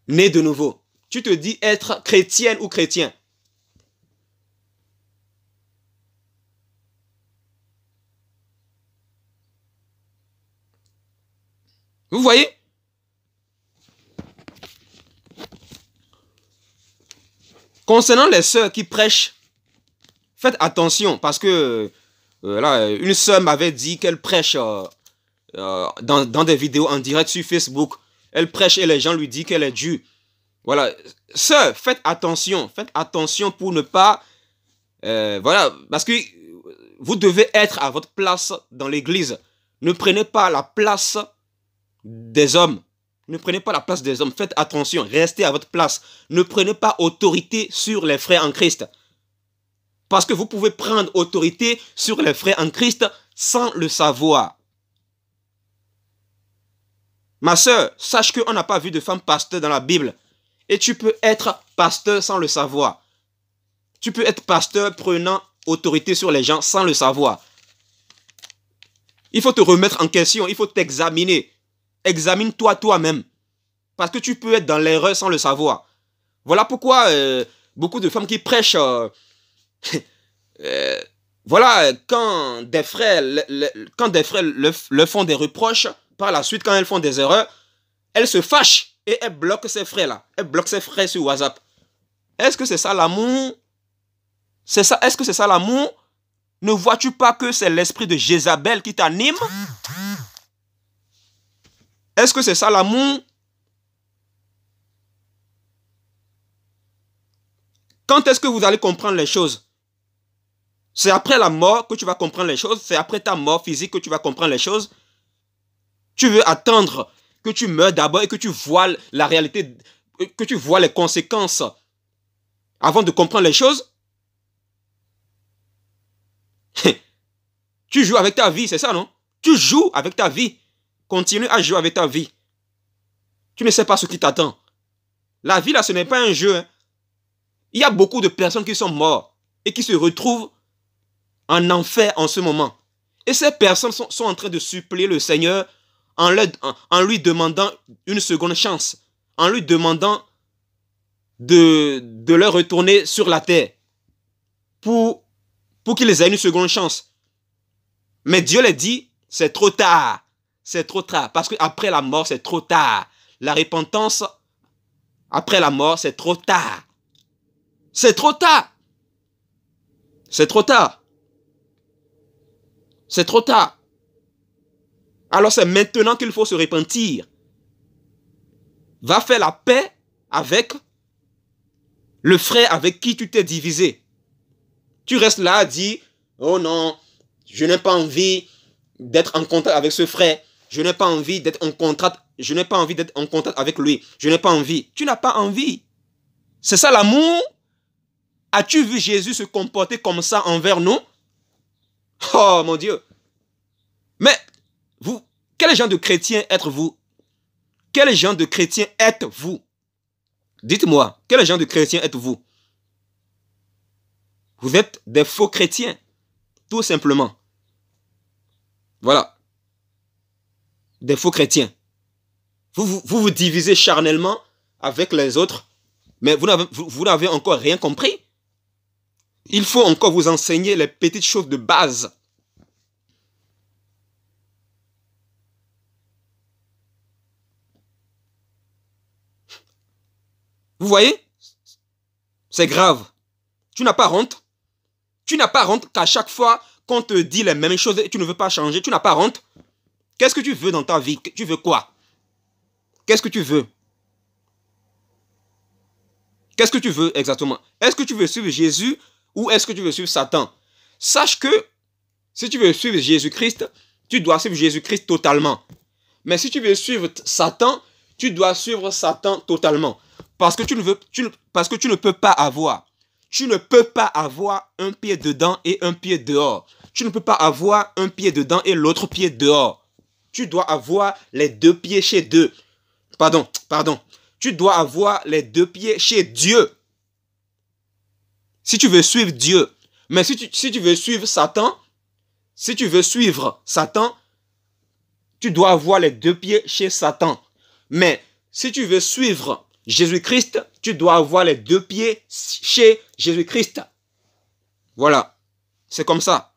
né de nouveau. Tu te dis être chrétienne ou chrétien. Vous voyez? Concernant les sœurs qui prêchent, faites attention parce que là, une sœur m'avait dit qu'elle prêche dans des vidéos en direct sur Facebook. Elle prêche et les gens lui disent qu'elle est due. Voilà. Sœur, faites attention pour ne pas... voilà, parce que vous devez être à votre place dans l'église. Ne prenez pas la place des hommes. Ne prenez pas la place des hommes. Faites attention, restez à votre place. Ne prenez pas autorité sur les frères en Christ. Parce que vous pouvez prendre autorité sur les frères en Christ sans le savoir. Ma sœur, sache qu'on n'a pas vu de femme pasteur dans la Bible. Et tu peux être pasteur sans le savoir. Tu peux être pasteur prenant autorité sur les gens sans le savoir. Il faut te remettre en question, il faut t'examiner. Examine-toi toi-même. Parce que tu peux être dans l'erreur sans le savoir. Voilà pourquoi beaucoup de femmes qui prêchent Voilà, quand des frères, quand des frères leur font des reproches, par la suite, quand elles font des erreurs, elles se fâchent et elles bloquent ces frères-là. Elles bloquent ces frères sur WhatsApp. Est-ce que c'est ça l'amour? C'est ça, est-ce que c'est ça l'amour? Ne vois-tu pas que c'est l'esprit de Jézabel qui t'anime? Est-ce que c'est ça l'amour? Quand est-ce que vous allez comprendre les choses? C'est après la mort que tu vas comprendre les choses. C'est après ta mort physique que tu vas comprendre les choses. Tu veux attendre que tu meurs d'abord et que tu vois la réalité, que tu vois les conséquences avant de comprendre les choses? Tu joues avec ta vie, c'est ça, non? Tu joues avec ta vie. Continue à jouer avec ta vie. Tu ne sais pas ce qui t'attend. La vie, là, ce n'est pas un jeu. Hein. Il y a beaucoup de personnes qui sont mortes et qui se retrouvent en enfer en ce moment. Et ces personnes sont en train de supplier le Seigneur en lui demandant une seconde chance, en lui demandant de leur retourner sur la terre pour qu'ils aient une seconde chance. Mais Dieu les dit, c'est trop tard. C'est trop tard. Parce qu'après la mort, c'est trop tard. La repentance, après la mort, c'est trop tard. C'est trop tard. C'est trop tard. C'est trop tard. Alors c'est maintenant qu'il faut se repentir. Va faire la paix avec le frère avec qui tu t'es divisé. Tu restes là à dire, oh non, je n'ai pas envie d'être en contact avec ce frère. Je n'ai pas envie d'être en contact. Je n'ai pas envie d'être en contact avec lui. Je n'ai pas envie. Tu n'as pas envie. C'est ça l'amour? As-tu vu Jésus se comporter comme ça envers nous? Oh mon Dieu. Mais vous, quel genre de chrétien êtes-vous? Quel genre de chrétien êtes-vous? Dites-moi, quel genre de chrétien êtes-vous? Vous êtes des faux chrétiens, tout simplement. Voilà. Des faux chrétiens. Vous divisez charnellement avec les autres, mais vous n'avez encore rien compris. Il faut encore vous enseigner les petites choses de base. Vous voyez? C'est grave. Tu n'as pas honte? Tu n'as pas honte qu'à chaque fois qu'on te dit les mêmes choses et tu ne veux pas changer? Tu n'as pas honte? Qu'est-ce que tu veux dans ta vie? Tu veux quoi? Qu'est-ce que tu veux? Qu'est-ce que tu veux exactement? Est-ce que tu veux suivre Jésus ou est-ce que tu veux suivre Satan? Sache que si tu veux suivre Jésus-Christ, tu dois suivre Jésus-Christ totalement. Mais si tu veux suivre Satan, tu dois suivre Satan totalement. Parce que tu ne peux pas avoir. Tu ne peux pas avoir un pied dedans et un pied dehors. Tu ne peux pas avoir un pied dedans et l'autre pied dehors. Tu dois avoir les deux pieds chez Dieu. Pardon. Tu dois avoir les deux pieds chez Dieu. Si tu veux suivre Dieu. Mais si tu veux suivre Satan, tu dois avoir les deux pieds chez Satan. Mais si tu veux suivre Jésus-Christ, tu dois avoir les deux pieds chez Jésus-Christ. Voilà. C'est comme ça.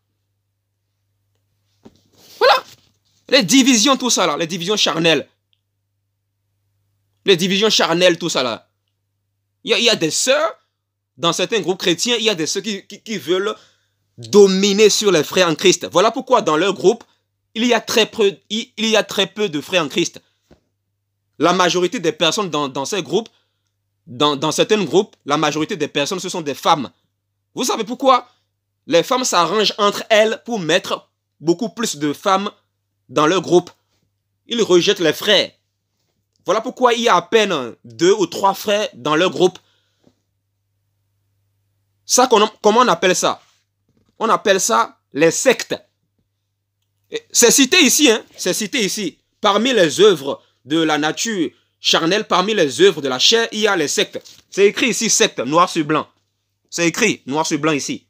Voilà. Les divisions, tout ça là. Les divisions charnelles. Les divisions charnelles, tout ça là. Il y a des sœurs, dans certains groupes chrétiens, il y a des sœurs qui veulent dominer sur les frères en Christ. Voilà pourquoi dans leur groupe, il y a très peu de frères en Christ. La majorité des personnes dans ces groupes, dans certains groupes, la majorité des personnes, ce sont des femmes. Vous savez pourquoi? Les femmes s'arrangent entre elles pour mettre beaucoup plus de femmes dans leur groupe. Ils rejettent les frères. Voilà pourquoi il y a à peine 2 ou 3 frères dans leur groupe. Ça, comment on appelle ça? On appelle ça les sectes. C'est cité ici, hein? C'est cité ici. Parmi les œuvres de la nature charnelle, parmi les œuvres de la chair, il y a les sectes. C'est écrit ici, secte, noir sur blanc. C'est écrit, noir sur blanc ici.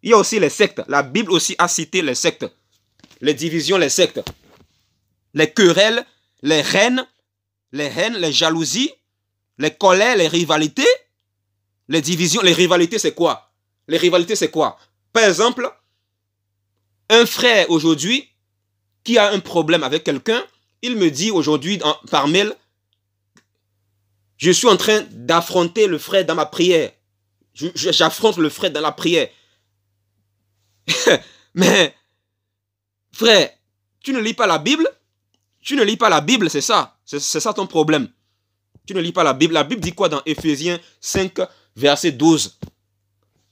Il y a aussi les sectes. La Bible aussi a cité les sectes. Les divisions, les sectes. Les querelles, les haines, les jalousies, les colères, les rivalités. Les divisions, les rivalités, c'est quoi? Les rivalités, c'est quoi? Par exemple, Un frère aujourd'hui qui a un problème avec quelqu'un, il me dit aujourd'hui par mail, je suis en train d'affronter le frère dans ma prière. J'affronte le frère dans la prière. Mais, frère, tu ne lis pas la Bible? Tu ne lis pas la Bible, c'est ça. C'est ça ton problème. Tu ne lis pas la Bible. La Bible dit quoi dans Éphésiens 5, verset 12?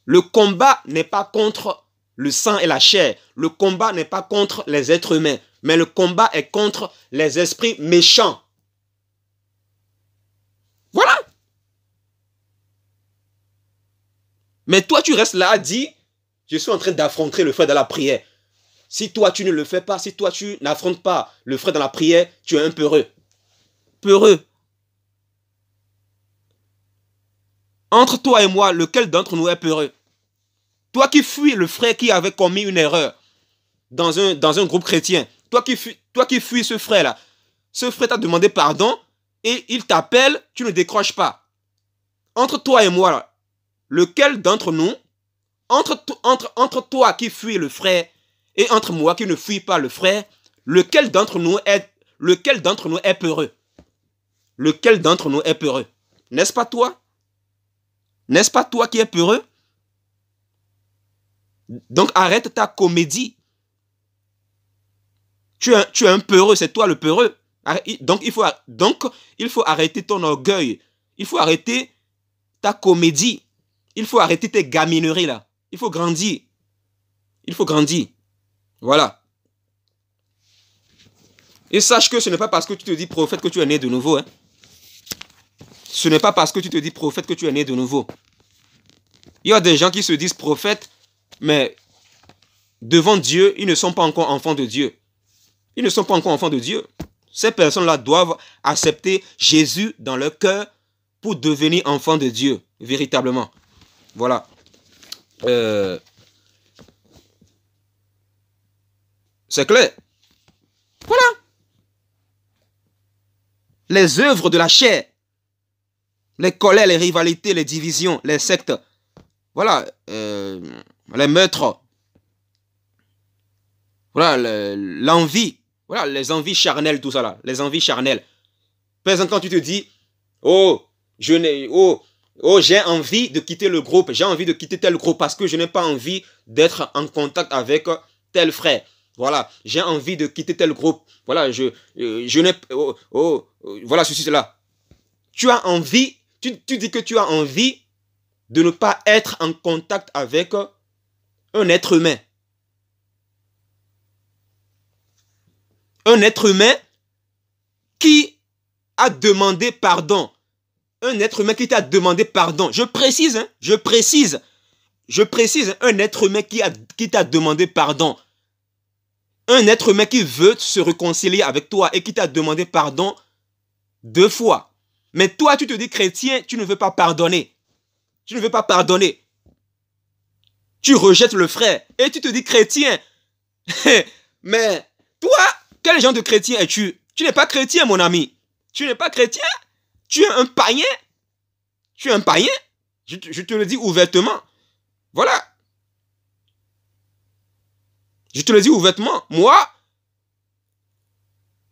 Le combat n'est pas contre le sang et la chair. Le combat n'est pas contre les êtres humains. Mais le combat est contre les esprits méchants. Voilà. Mais toi, tu restes là à dire, je suis en train d'affronter le frère dans la prière. Si toi, tu ne le fais pas, si toi, tu n'affrontes pas le frère dans la prière, tu es un peureux. Peureux. Entre toi et moi, lequel d'entre nous est peureux? Toi qui fuis le frère qui avait commis une erreur dans un groupe chrétien, toi qui fuis ce frère-là, ce frère t'a demandé pardon et il t'appelle, tu ne décroches pas. Entre toi et moi, là, lequel d'entre nous, entre toi qui fuis le frère et entre moi qui ne fuis pas le frère, lequel d'entre nous est peureux? Lequel d'entre nous est peureux? N'est-ce pas toi? N'est-ce pas toi qui es peureux? Donc arrête ta comédie. Tu es un peureux, c'est toi le peureux. Donc il faut arrêter ton orgueil. Il faut arrêter ta comédie. Il faut arrêter tes gamineries là. Il faut grandir. Il faut grandir. Voilà. Et sache que ce n'est pas parce que tu te dis prophète que tu es né de nouveau. Hein. Ce n'est pas parce que tu te dis prophète que tu es né de nouveau. Il y a des gens qui se disent prophètes, mais devant Dieu, ils ne sont pas encore enfants de Dieu. Ils ne sont pas encore enfants de Dieu. Ces personnes-là doivent accepter Jésus dans leur cœur pour devenir enfants de Dieu, véritablement. Voilà. C'est clair. Voilà. Les œuvres de la chair, les colères, les rivalités, les divisions, les sectes, voilà, les meurtres, voilà, l'envie, voilà, les envies charnelles, tout ça là, les envies charnelles. Par exemple, quand tu te dis, oh, j'ai envie de quitter le groupe, j'ai envie de quitter tel groupe parce que je n'ai pas envie d'être en contact avec tel frère. Voilà, j'ai envie de quitter tel groupe. Voilà, je n'ai, voilà ceci, cela. Tu as envie, tu dis que tu as envie de ne pas être en contact avec un être humain. Un être humain qui a demandé pardon. Un être humain qui t'a demandé pardon. Je précise, hein, je précise, un être humain qui t'a demandé pardon. Un être humain qui veut se réconcilier avec toi et qui t'a demandé pardon 2 fois. Mais toi, tu te dis chrétien, tu ne veux pas pardonner. Tu ne veux pas pardonner. Tu rejettes le frère et tu te dis chrétien. Mais toi, quel genre de chrétien es-tu? Tu n'es pas chrétien, mon ami. Tu n'es pas chrétien. Tu es un païen. Tu es un païen. Je te le dis ouvertement. Voilà. Je te le dis ouvertement. Moi,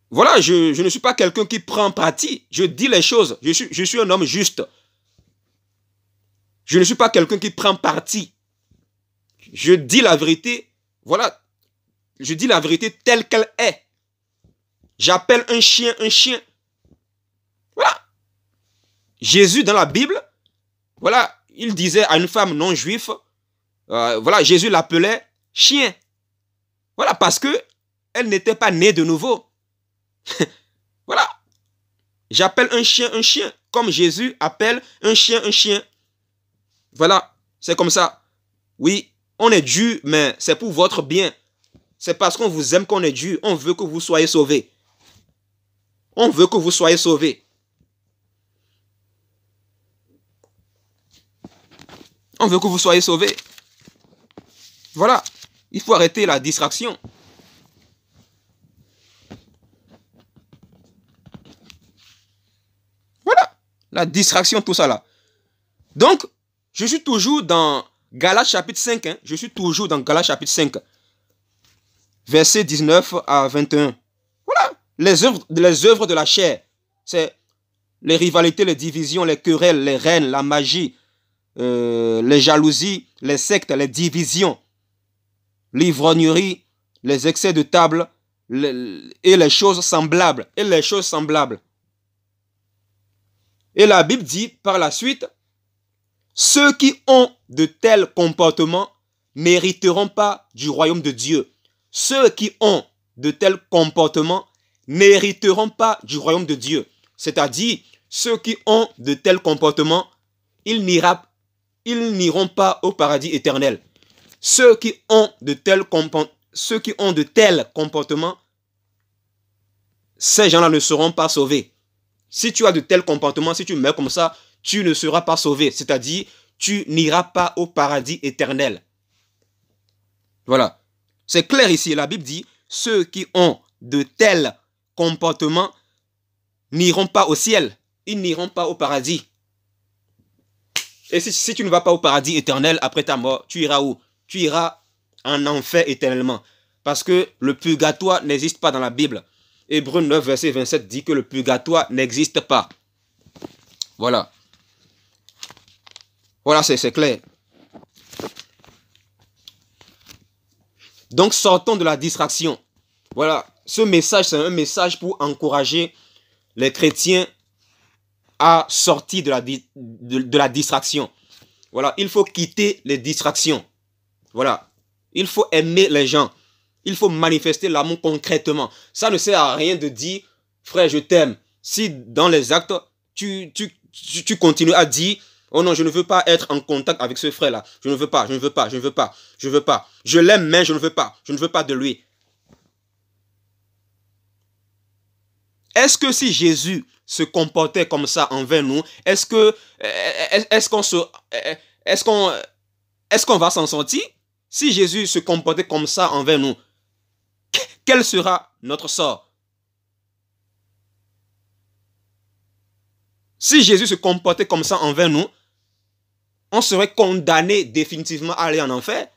voilà, je ne suis pas quelqu'un qui prend parti. Je dis les choses. Je suis un homme juste. Je ne suis pas quelqu'un qui prend parti. Je dis la vérité. Voilà. Je dis la vérité telle qu'elle est. J'appelle un chien un chien. Voilà. Jésus dans la Bible, voilà, il disait à une femme non juive, voilà, Jésus l'appelait chien. Voilà, parce que elle n'était pas née de nouveau. Voilà. J'appelle un chien, comme Jésus appelle un chien un chien. Voilà, c'est comme ça. Oui, on est dur, mais c'est pour votre bien. C'est parce qu'on vous aime qu'on est dur. On veut que vous soyez sauvés. On veut que vous soyez sauvés. On veut que vous soyez sauvés. Voilà. Il faut arrêter la distraction. Voilà. La distraction, tout ça là. Donc, je suis toujours dans Galates chapitre 5. Hein. Je suis toujours dans Galates chapitre 5. versets 19 à 21. Voilà, les œuvres de la chair, c'est les rivalités, les divisions, les querelles, les reines, la magie, les jalousies, les sectes, les divisions, l'ivrognerie, les excès de table et les choses semblables. Et la Bible dit par la suite, ceux qui ont de tels comportements n'hériteront pas du royaume de Dieu. Ceux qui ont de tels comportements n'hériteront pas du royaume de Dieu. C'est-à-dire, ceux qui ont de tels comportements, ils n'iront pas au paradis éternel. Ceux qui ont de tels comportements, ces gens-là ne seront pas sauvés. Si tu as de tels comportements, si tu meurs comme ça, tu ne seras pas sauvé. C'est-à-dire, tu n'iras pas au paradis éternel. Voilà. C'est clair ici. La Bible dit, ceux qui ont de tels comportements n'iront pas au ciel. Ils n'iront pas au paradis. Et si tu ne vas pas au paradis éternel après ta mort, tu iras où? Tu iras en enfer éternellement. Parce que le purgatoire n'existe pas dans la Bible. Hébreux 9, verset 27 dit que le purgatoire n'existe pas. Voilà. Voilà, c'est clair. Donc, sortons de la distraction. Voilà. Ce message, c'est un message pour encourager les chrétiens à sortir de la distraction. Voilà. Il faut quitter les distractions. Voilà. Il faut aimer les gens. Il faut manifester l'amour concrètement. Ça ne sert à rien de dire, frère, je t'aime. Si dans les actes, tu continues à dire, oh non, je ne veux pas être en contact avec ce frère-là. Je ne veux pas, je ne veux pas, je ne veux pas, je ne veux pas. Je l'aime, mais je ne veux pas. Je ne veux pas de lui. Est-ce que si Jésus se comportait comme ça envers nous, est-ce qu'on va s'en sortir? Si Jésus se comportait comme ça envers nous, quel sera notre sort? Si Jésus se comportait comme ça envers nous, on serait condamné définitivement à aller en enfer.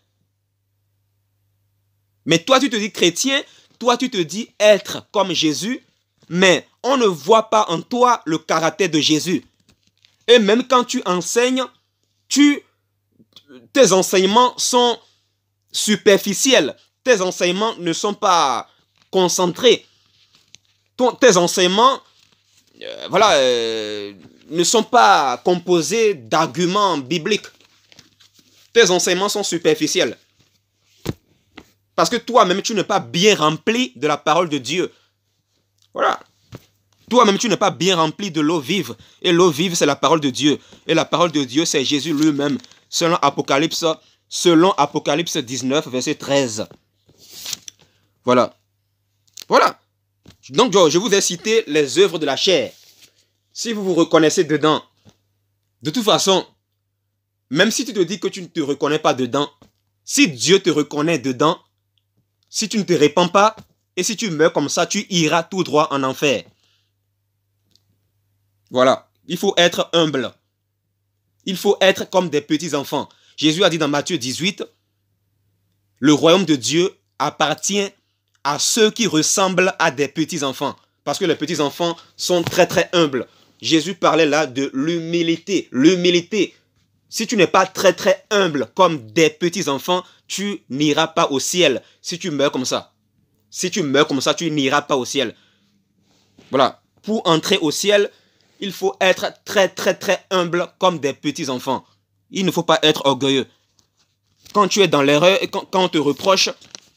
Mais toi, tu te dis chrétien, toi, tu te dis être comme Jésus, mais on ne voit pas en toi le caractère de Jésus. Et même quand tu enseignes, tes enseignements sont superficiels. Tes enseignements ne sont pas concentrés. Tes enseignements ne sont pas composés d'arguments bibliques. Tes enseignements sont superficiels. Parce que toi-même, tu n'es pas bien rempli de la parole de Dieu. Voilà. Toi-même, tu n'es pas bien rempli de l'eau vive. Et l'eau vive, c'est la parole de Dieu. Et la parole de Dieu, c'est Jésus lui-même. Selon Apocalypse 19, verset 13. Voilà. Voilà. Donc, je vous ai cité les œuvres de la chair. Si vous vous reconnaissez dedans, de toute façon, même si tu te dis que tu ne te reconnais pas dedans, si Dieu te reconnaît dedans, si tu ne te répands pas, et si tu meurs comme ça, tu iras tout droit en enfer. Voilà. Il faut être humble. Il faut être comme des petits enfants. Jésus a dit dans Matthieu 18, le royaume de Dieu appartient à ceux qui ressemblent à des petits enfants. Parce que les petits enfants sont très très humbles. Jésus parlait là de l'humilité. L'humilité. Si tu n'es pas très très humble comme des petits enfants, tu n'iras pas au ciel. Si tu meurs comme ça. Si tu meurs comme ça, tu n'iras pas au ciel. Voilà. Pour entrer au ciel, il faut être très très très humble comme des petits enfants. Il ne faut pas être orgueilleux. Quand tu es dans l'erreur et quand on te reproche,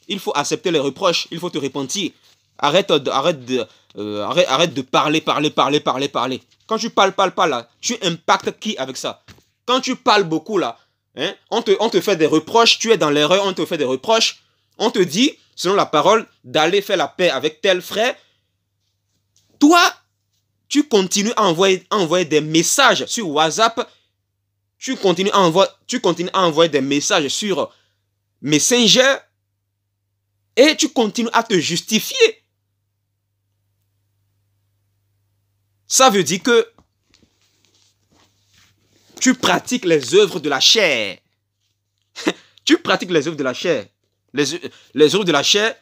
il faut accepter les reproches. Il faut te repentir. Arrête de parler. Quand tu parles là, tu impactes qui avec ça? Quand tu parles beaucoup là, hein, on te fait des reproches, tu es dans l'erreur, on te fait des reproches. On te dit, selon la parole, d'aller faire la paix avec tel frère. Toi, tu continues à envoyer des messages sur WhatsApp. Tu continues à envoyer des messages sur Messenger. Et tu continues à te justifier. Ça veut dire que tu pratiques les œuvres de la chair. Tu pratiques les œuvres de la chair. Les œuvres de la chair,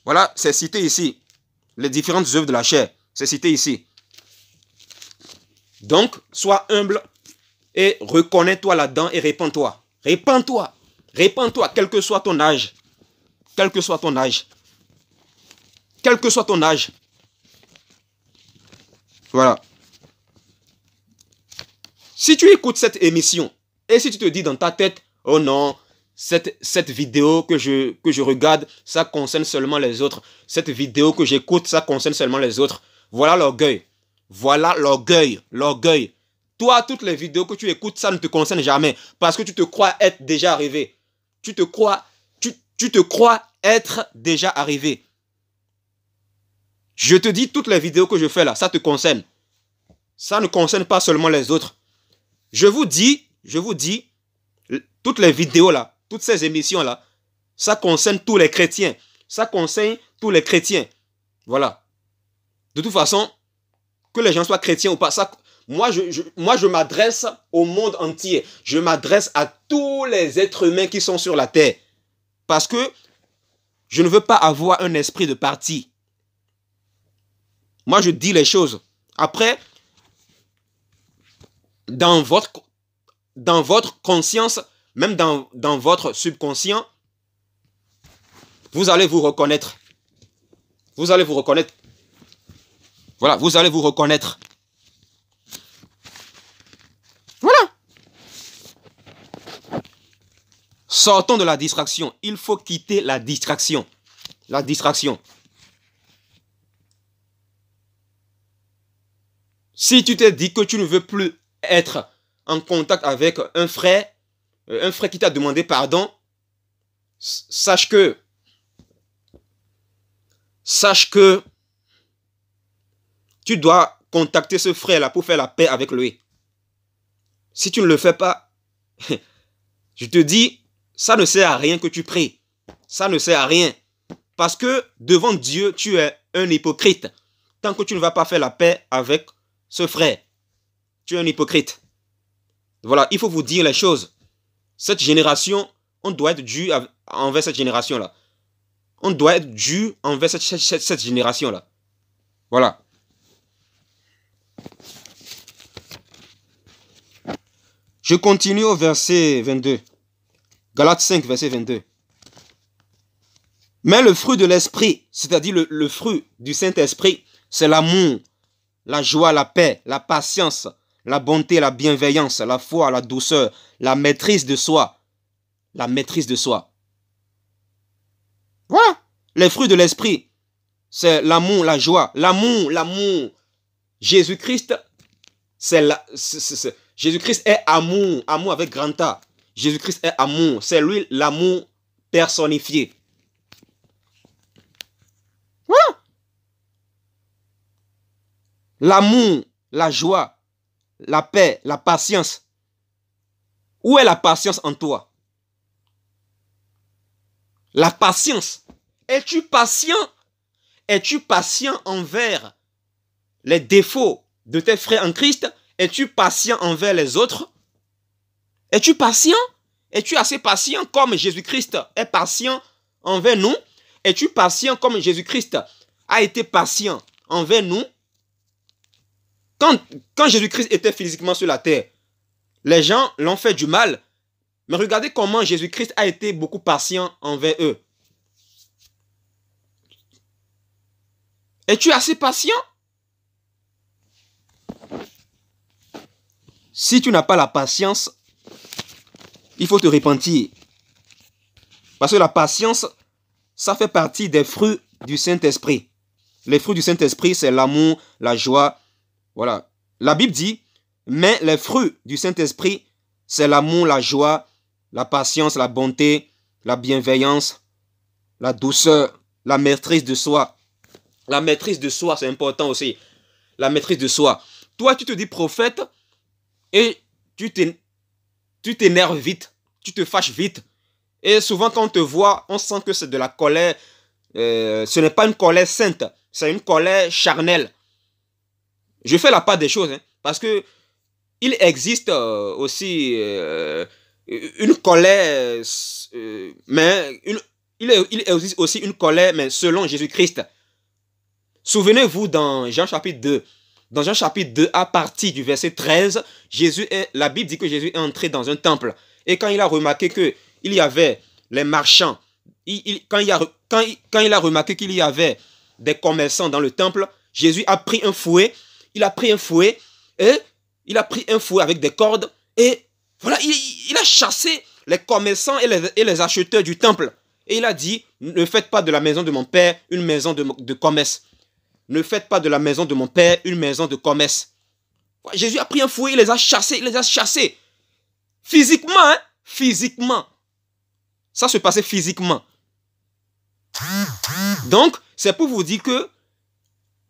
Voilà, c'est cité ici. Les différentes œuvres de la chair, c'est cité ici. Donc, sois humble et reconnais-toi là-dedans et répands-toi. Répands-toi. Répands-toi, quel que soit ton âge. Quel que soit ton âge. Quel que soit ton âge. Voilà. Si tu écoutes cette émission et si tu te dis dans ta tête, oh non, cette vidéo que je regarde, ça concerne seulement les autres. Cette vidéo que j'écoute, ça concerne seulement les autres. Voilà l'orgueil. Voilà l'orgueil. L'orgueil. Toi, toutes les vidéos que tu écoutes, ça ne te concerne jamais. Parce que tu te crois être déjà arrivé. Tu te crois être déjà arrivé. Je te dis, toutes les vidéos que je fais là, ça te concerne. Ça ne concerne pas seulement les autres. Je vous dis, toutes les vidéos là, toutes ces émissions là, ça concerne tous les chrétiens. Ça concerne tous les chrétiens. Voilà. De toute façon, que les gens soient chrétiens ou pas, ça, moi je m'adresse au monde entier. Je m'adresse à tous les êtres humains qui sont sur la terre. Parce que je ne veux pas avoir un esprit de parti. Moi, je dis les choses. Après, dans votre conscience, même dans votre subconscient, vous allez vous reconnaître. Vous allez vous reconnaître. Voilà, vous allez vous reconnaître. Voilà. Sortons de la distraction. Il faut quitter la distraction. La distraction. Si tu t'es dit que tu ne veux plus être en contact avec un frère qui t'a demandé pardon, sache que tu dois contacter ce frère-là pour faire la paix avec lui. Si tu ne le fais pas, je te dis, ça ne sert à rien que tu pries. Ça ne sert à rien. Parce que devant Dieu, tu es un hypocrite. Tant que tu ne vas pas faire la paix avec ce frère, tu es un hypocrite. Voilà, il faut vous dire les choses. Cette génération, on doit être dû envers cette génération-là. On doit être dû envers cette génération-là. Voilà. Je continue au verset 22. Galates 5, verset 22. Mais le fruit de l'esprit, c'est-à-dire le fruit du Saint-Esprit, c'est l'amour, la joie, la paix, la patience, la bonté, la bienveillance, la foi, la douceur, la maîtrise de soi. La maîtrise de soi. Voilà. Les fruits de l'esprit, c'est l'amour, la joie. L'amour. Jésus-Christ, Jésus-Christ est amour. Amour avec grand A. Jésus-Christ est amour. C'est lui l'amour personnifié. Voilà. L'amour, la joie, la paix, la patience. Où est la patience en toi? La patience. Es-tu patient? Es-tu patient envers les défauts de tes frères en Christ? Es-tu patient envers les autres? Es-tu patient? Es-tu assez patient comme Jésus-Christ est patient envers nous? Es-tu patient comme Jésus-Christ a été patient envers nous? Quand Jésus-Christ était physiquement sur la terre, les gens l'ont fait du mal. Mais regardez comment Jésus-Christ a été beaucoup patient envers eux. Es-tu assez patient? Si tu n'as pas la patience, il faut te repentir. Parce que la patience, ça fait partie des fruits du Saint-Esprit. Les fruits du Saint-Esprit, c'est l'amour, la joie. Voilà. La Bible dit, mais les fruits du Saint-Esprit, c'est l'amour, la joie, la patience, la bonté, la bienveillance, la douceur, la maîtrise de soi. La maîtrise de soi, c'est important aussi. La maîtrise de soi. Toi, tu te dis prophète et tu t'énerves vite. Tu te fâches vite. Et souvent, quand on te voit, on sent que c'est de la colère. Ce n'est pas une colère sainte. C'est une colère charnelle. Je fais la part des choses. Hein, parce que il existe aussi une colère, mais il existe aussi une colère, mais selon Jésus-Christ. Souvenez-vous dans Jean chapitre 2. Dans Jean chapitre 2, à partir du verset 13, la Bible dit que Jésus est entré dans un temple. Et quand il a remarqué qu'il y avait les marchands, quand il a remarqué qu'il y avait des commerçants dans le temple, Jésus a pris un fouet. Il a pris un fouet avec des cordes. Et voilà, il a chassé les commerçants et les acheteurs du temple. Et il a dit, ne faites pas de la maison de mon père une maison de commerce. Ne faites pas de la maison de mon père une maison de commerce. Jésus a pris un fouet, il les a chassés. Physiquement, hein? Physiquement. Ça se passait physiquement. Donc, c'est pour vous dire que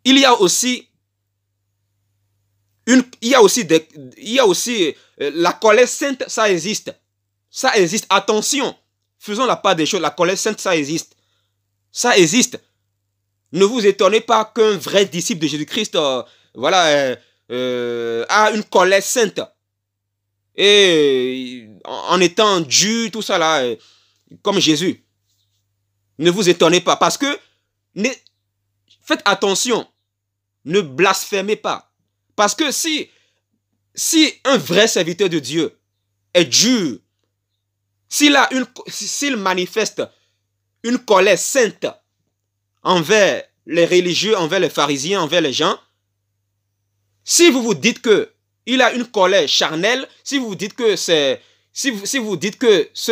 il y a aussi la colère sainte, ça existe. Ça existe. Attention, faisons la part des choses. La colère sainte, ça existe. Ça existe. Ne vous étonnez pas qu'un vrai disciple de Jésus-Christ a une colère sainte. Et en étant dur, tout ça là, comme Jésus. Ne vous étonnez pas. Parce que, faites attention. Ne blasphémez pas. Parce que si un vrai serviteur de Dieu est dur, s'il manifeste une colère sainte envers les religieux, envers les pharisiens, envers les gens, si vous vous dites que il a une colère charnelle, si vous dites que ce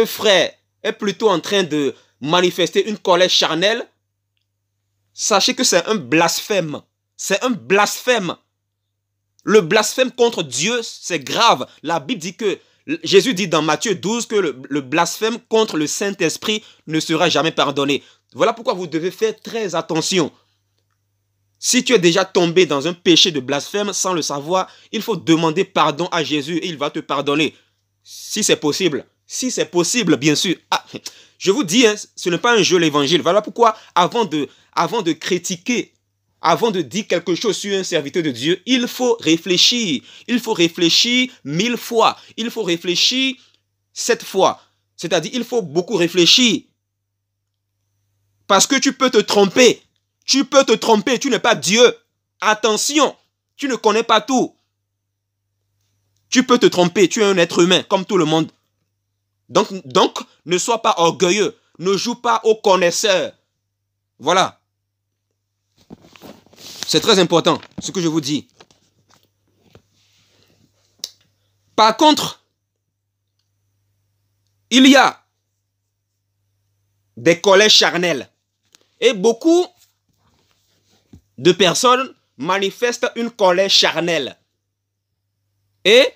frère est plutôt en train de manifester une colère charnelle, sachez que c'est un blasphème. C'est un blasphème. Le blasphème contre Dieu, c'est grave. La Bible dit que, Jésus dit dans Matthieu 12 que le blasphème contre le Saint-Esprit ne sera jamais pardonné. Voilà pourquoi vous devez faire très attention. Si tu es déjà tombé dans un péché de blasphème sans le savoir, il faut demander pardon à Jésus et il va te pardonner. Si c'est possible. Si c'est possible, bien sûr. Ah, je vous dis, hein, ce n'est pas un jeu l'évangile. Voilà pourquoi avant de critiquer, avant de dire quelque chose sur un serviteur de Dieu, il faut réfléchir. Il faut réfléchir 1000 fois. Il faut réfléchir 7 fois. C'est-à-dire, il faut beaucoup réfléchir. Parce que tu peux te tromper. Tu peux te tromper. Tu n'es pas Dieu. Attention. Tu ne connais pas tout. Tu peux te tromper. Tu es un être humain, comme tout le monde. Donc, ne sois pas orgueilleux. Ne joue pas au connaisseur. Voilà. C'est très important, ce que je vous dis. Par contre, il y a des colères charnelles. Et beaucoup de personnes manifestent une colère charnelle. Et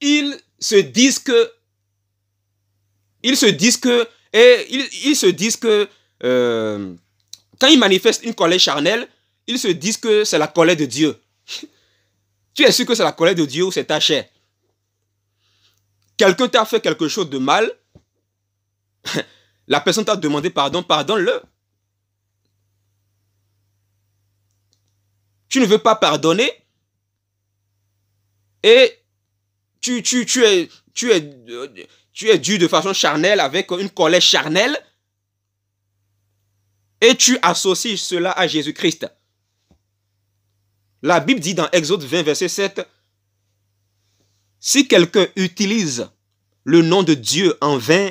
ils se disent que quand ils manifestent une colère charnelle, ils se disent que c'est la colère de Dieu. Tu es sûr que c'est la colère de Dieu ou c'est ta chair? Quelqu'un t'a fait quelque chose de mal, la personne t'a demandé pardon, pardonne-le. Tu ne veux pas pardonner et tu es dû de façon charnelle avec une colère charnelle et tu associes cela à Jésus-Christ. La Bible dit dans Exode 20, verset 7, si quelqu'un utilise le nom de Dieu en vain,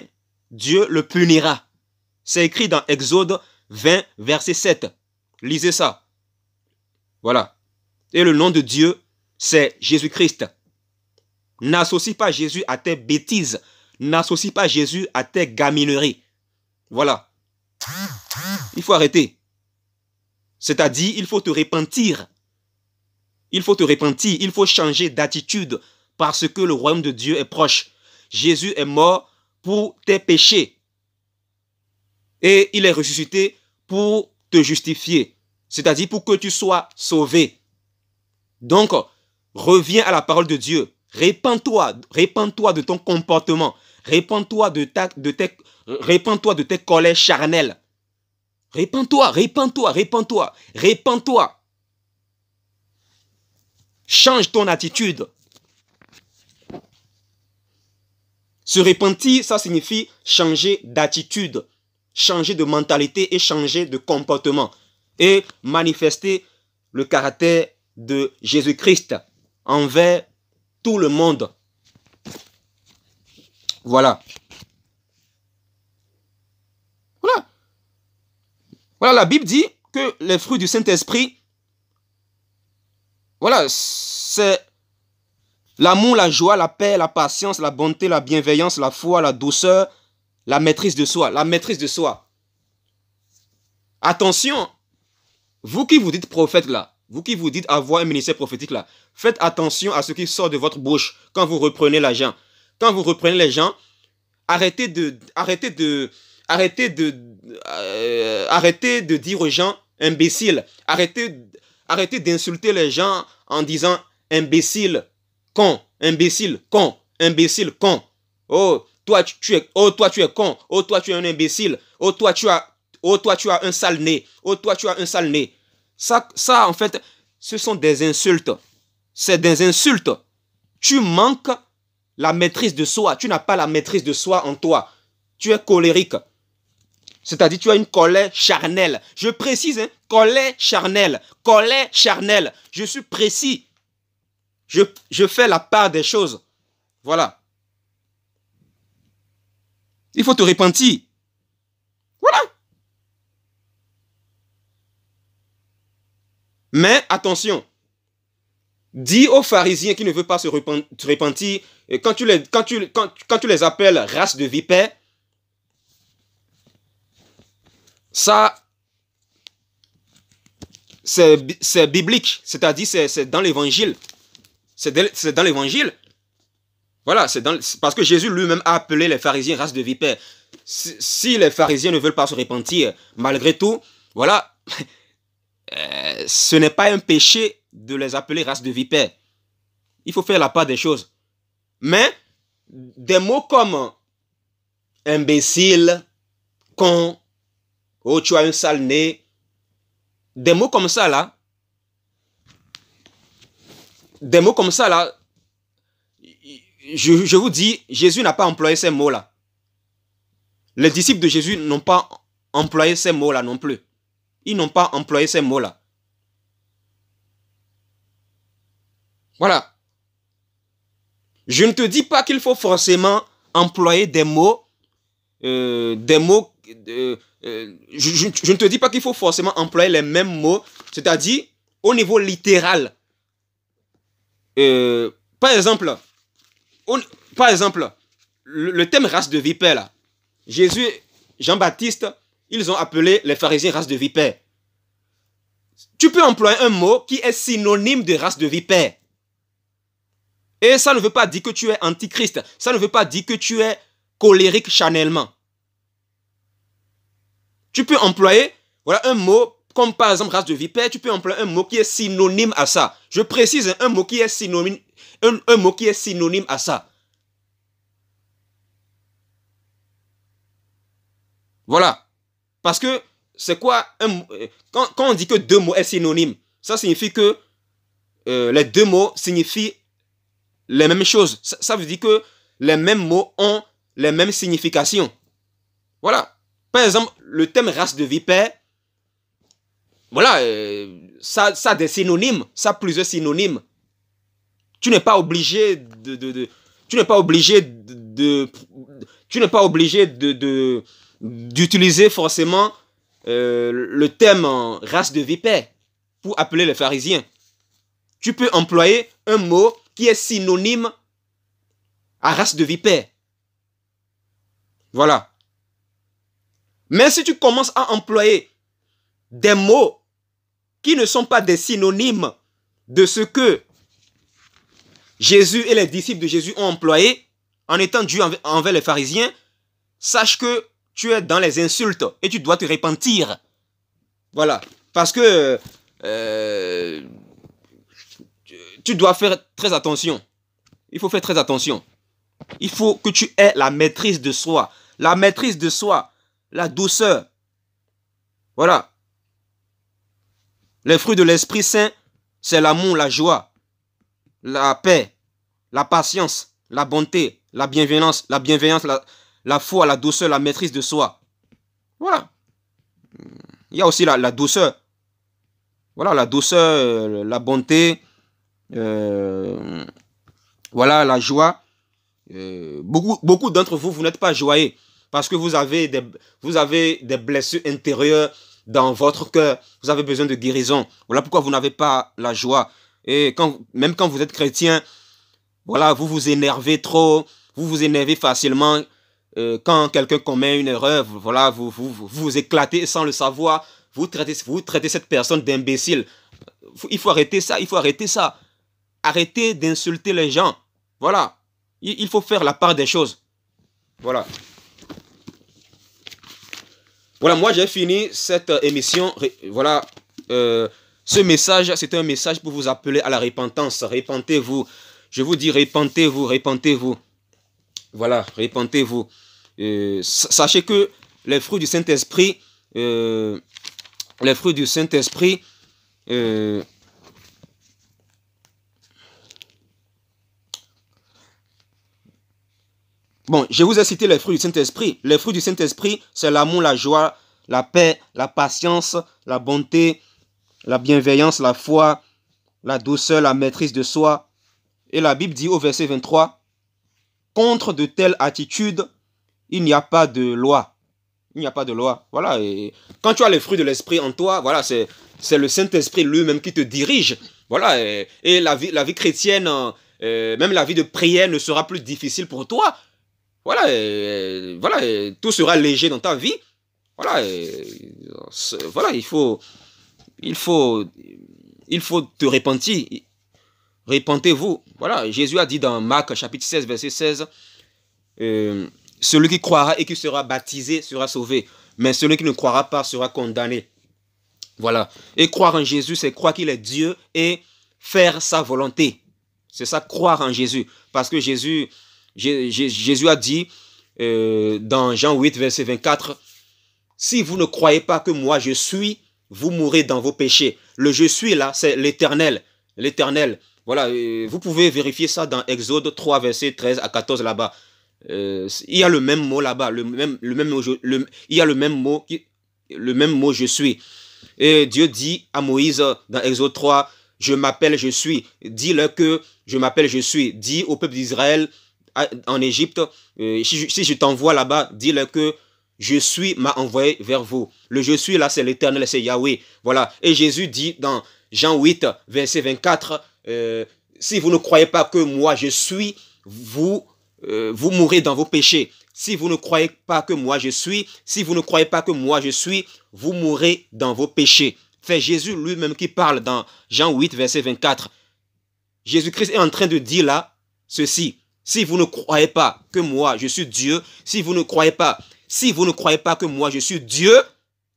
Dieu le punira. C'est écrit dans Exode 20, verset 7. Lisez ça. Voilà. Et le nom de Dieu, c'est Jésus-Christ. N'associe pas Jésus à tes bêtises. N'associe pas Jésus à tes gamineries. Voilà. Il faut arrêter. C'est-à-dire, il faut te repentir. Il faut te repentir. Il faut changer d'attitude parce que le royaume de Dieu est proche. Jésus est mort pour tes péchés. Et il est ressuscité pour te justifier. C'est-à-dire pour que tu sois sauvé. Donc, reviens à la parole de Dieu. Répands-toi de ton comportement. Répands-toi de tes colères charnelles. Répands-toi. Change ton attitude. Se repentir, ça signifie changer d'attitude. changer de mentalité et changer de comportement et manifester le caractère de Jésus-Christ envers tout le monde. Voilà. Voilà. Voilà, la Bible dit que les fruits du Saint-Esprit, voilà, c'est l'amour, la joie, la paix, la patience, la bonté, la bienveillance, la foi, la douceur, la maîtrise de soi. La maîtrise de soi. Attention, vous qui vous dites prophète là, vous qui vous dites avoir un ministère prophétique là, faites attention à ce qui sort de votre bouche quand vous reprenez les gens. Quand vous reprenez les gens, arrêtez de dire aux gens imbéciles. Arrêtez d'insulter les gens en disant imbécile, con, imbécile, con, imbécile, con. Oh, toi tu es con. Oh, toi tu es un imbécile. Oh, toi tu as un sale nez. Oh, toi tu as un sale nez. Ça en fait, ce sont des insultes. C'est des insultes. Tu manques la maîtrise de soi. Tu n'as pas la maîtrise de soi en toi. Tu es colérique. C'est-à-dire, tu as une colère charnelle. Je précise, hein, colère charnelle. Colère charnelle. Je suis précis. Je fais la part des choses. Voilà. Il faut te repentir. Voilà. Mais attention. Dis aux pharisiens qui ne veulent pas se repentir, quand tu les appelles race de vipères, ça, c'est biblique, c'est-à-dire c'est dans l'évangile. C'est dans l'évangile. Voilà, parce que Jésus lui-même a appelé les pharisiens race de vipères. Si les pharisiens ne veulent pas se repentir, malgré tout, voilà, ce n'est pas un péché de les appeler race de vipères. Il faut faire la part des choses. Mais des mots comme imbécile, con, oh tu as un sale nez, des mots comme ça là, je vous dis, Jésus n'a pas employé ces mots là. Les disciples de Jésus n'ont pas employé ces mots là non plus. Ils n'ont pas employé ces mots là. Voilà. Je ne te dis pas qu'il faut forcément employer des mots, je ne te dis pas qu'il faut forcément employer les mêmes mots, c'est-à-dire au niveau littéral. Par exemple, le thème race de vipère là, Jésus, Jean-Baptiste, ils ont appelé les pharisiens race de vipère. Tu peux employer un mot qui est synonyme de race de vipère. Et ça ne veut pas dire que tu es antichrist. Ça ne veut pas dire que tu es colérique charnellement. Tu peux employer voilà, un mot comme par exemple race de vipère. Tu peux employer un mot qui est synonyme à ça. Je précise un mot qui est synonyme, un mot qui est synonyme à ça. Voilà. Parce que c'est quoi quand on dit que deux mots est synonyme, ça signifie que les deux mots signifient les mêmes choses. Ça veut dire que les mêmes mots ont les mêmes significations. Voilà. Par exemple, le thème race de vipère, voilà, ça a des synonymes, ça a plusieurs synonymes. Tu n'es pas obligé d'utiliser forcément le thème race de vipère pour appeler les pharisiens. Tu peux employer un mot qui est synonyme à race de vipère. Voilà. Mais si tu commences à employer des mots qui ne sont pas des synonymes de ce que Jésus et les disciples de Jésus ont employé en étant durs envers les pharisiens, sache que tu es dans les insultes et tu dois te repentir. Voilà. Parce que tu dois faire très attention. Il faut faire très attention. Il faut que tu aies la maîtrise de soi. La maîtrise de soi. La douceur. Voilà. Les fruits de l'Esprit Saint, c'est l'amour, la joie, la paix, la patience, la bonté, la bienveillance, la foi, la douceur, la maîtrise de soi. Voilà. Il y a aussi la douceur. Voilà, la douceur, la bonté, voilà, la joie. Beaucoup d'entre vous, vous n'êtes pas joyeux parce que vous avez des blessures intérieures dans votre cœur. Vous avez besoin de guérison. Voilà pourquoi vous n'avez pas la joie. Et même quand vous êtes chrétien, voilà, vous vous énervez trop, vous vous énervez facilement. Quand quelqu'un commet une erreur, voilà, vous éclatez sans le savoir. Vous traitez cette personne d'imbécile. Il faut arrêter ça, il faut arrêter ça. Arrêtez d'insulter les gens. Voilà. Il faut faire la part des choses. Voilà. Voilà, moi j'ai fini cette émission. Voilà. Ce message, c'est un message pour vous appeler à la repentance. Repentez-vous. Je vous dis, repentez-vous, repentez-vous. Voilà, repentez-vous. Sachez que les fruits du Saint-Esprit, bon, je vous ai cité les fruits du Saint-Esprit. Les fruits du Saint-Esprit, c'est l'amour, la joie, la paix, la patience, la bonté, la bienveillance, la foi, la douceur, la maîtrise de soi. Et la Bible dit au verset 23, contre de telles attitudes, il n'y a pas de loi. Il n'y a pas de loi. Voilà. Et quand tu as les fruits de l'esprit en toi, voilà, c'est le Saint-Esprit lui-même qui te dirige. Voilà. Et la vie chrétienne, même la vie de prière ne sera plus difficile pour toi. Voilà. Voilà. Tout sera léger dans ta vie. Voilà. Voilà. Il faut te repentir. Repentez-vous. Voilà. Jésus a dit dans Marc chapitre 16, verset 16, celui qui croira et qui sera baptisé sera sauvé. Mais celui qui ne croira pas sera condamné. Voilà. Et croire en Jésus, c'est croire qu'il est Dieu et faire sa volonté. C'est ça, croire en Jésus. Parce que Jésus a dit dans Jean 8, verset 24, si vous ne croyez pas que moi je suis, vous mourrez dans vos péchés. Le je suis là, c'est l'Éternel. L'Éternel. Voilà, vous pouvez vérifier ça dans Exode 3, verset 13 à 14 là-bas. Il y a le même mot là-bas, il y a le même mot je suis. Et Dieu dit à Moïse dans Exode 3, je m'appelle je suis. Dis-le que je m'appelle je suis. Dis au peuple d'Israël en Égypte, si je t'envoie là-bas, dis-le que je suis m'a envoyé vers vous. Le je suis là, c'est l'Éternel, c'est Yahweh. Voilà. Et Jésus dit dans Jean 8, verset 24, si vous ne croyez pas que moi je suis, vous mourrez dans vos péchés. Si vous ne croyez pas que moi je suis, vous mourrez dans vos péchés. C'est Jésus lui-même qui parle dans Jean 8, verset 24. Jésus-Christ est en train de dire là ceci. Si vous ne croyez pas que moi je suis Dieu, si vous ne croyez pas que moi je suis Dieu,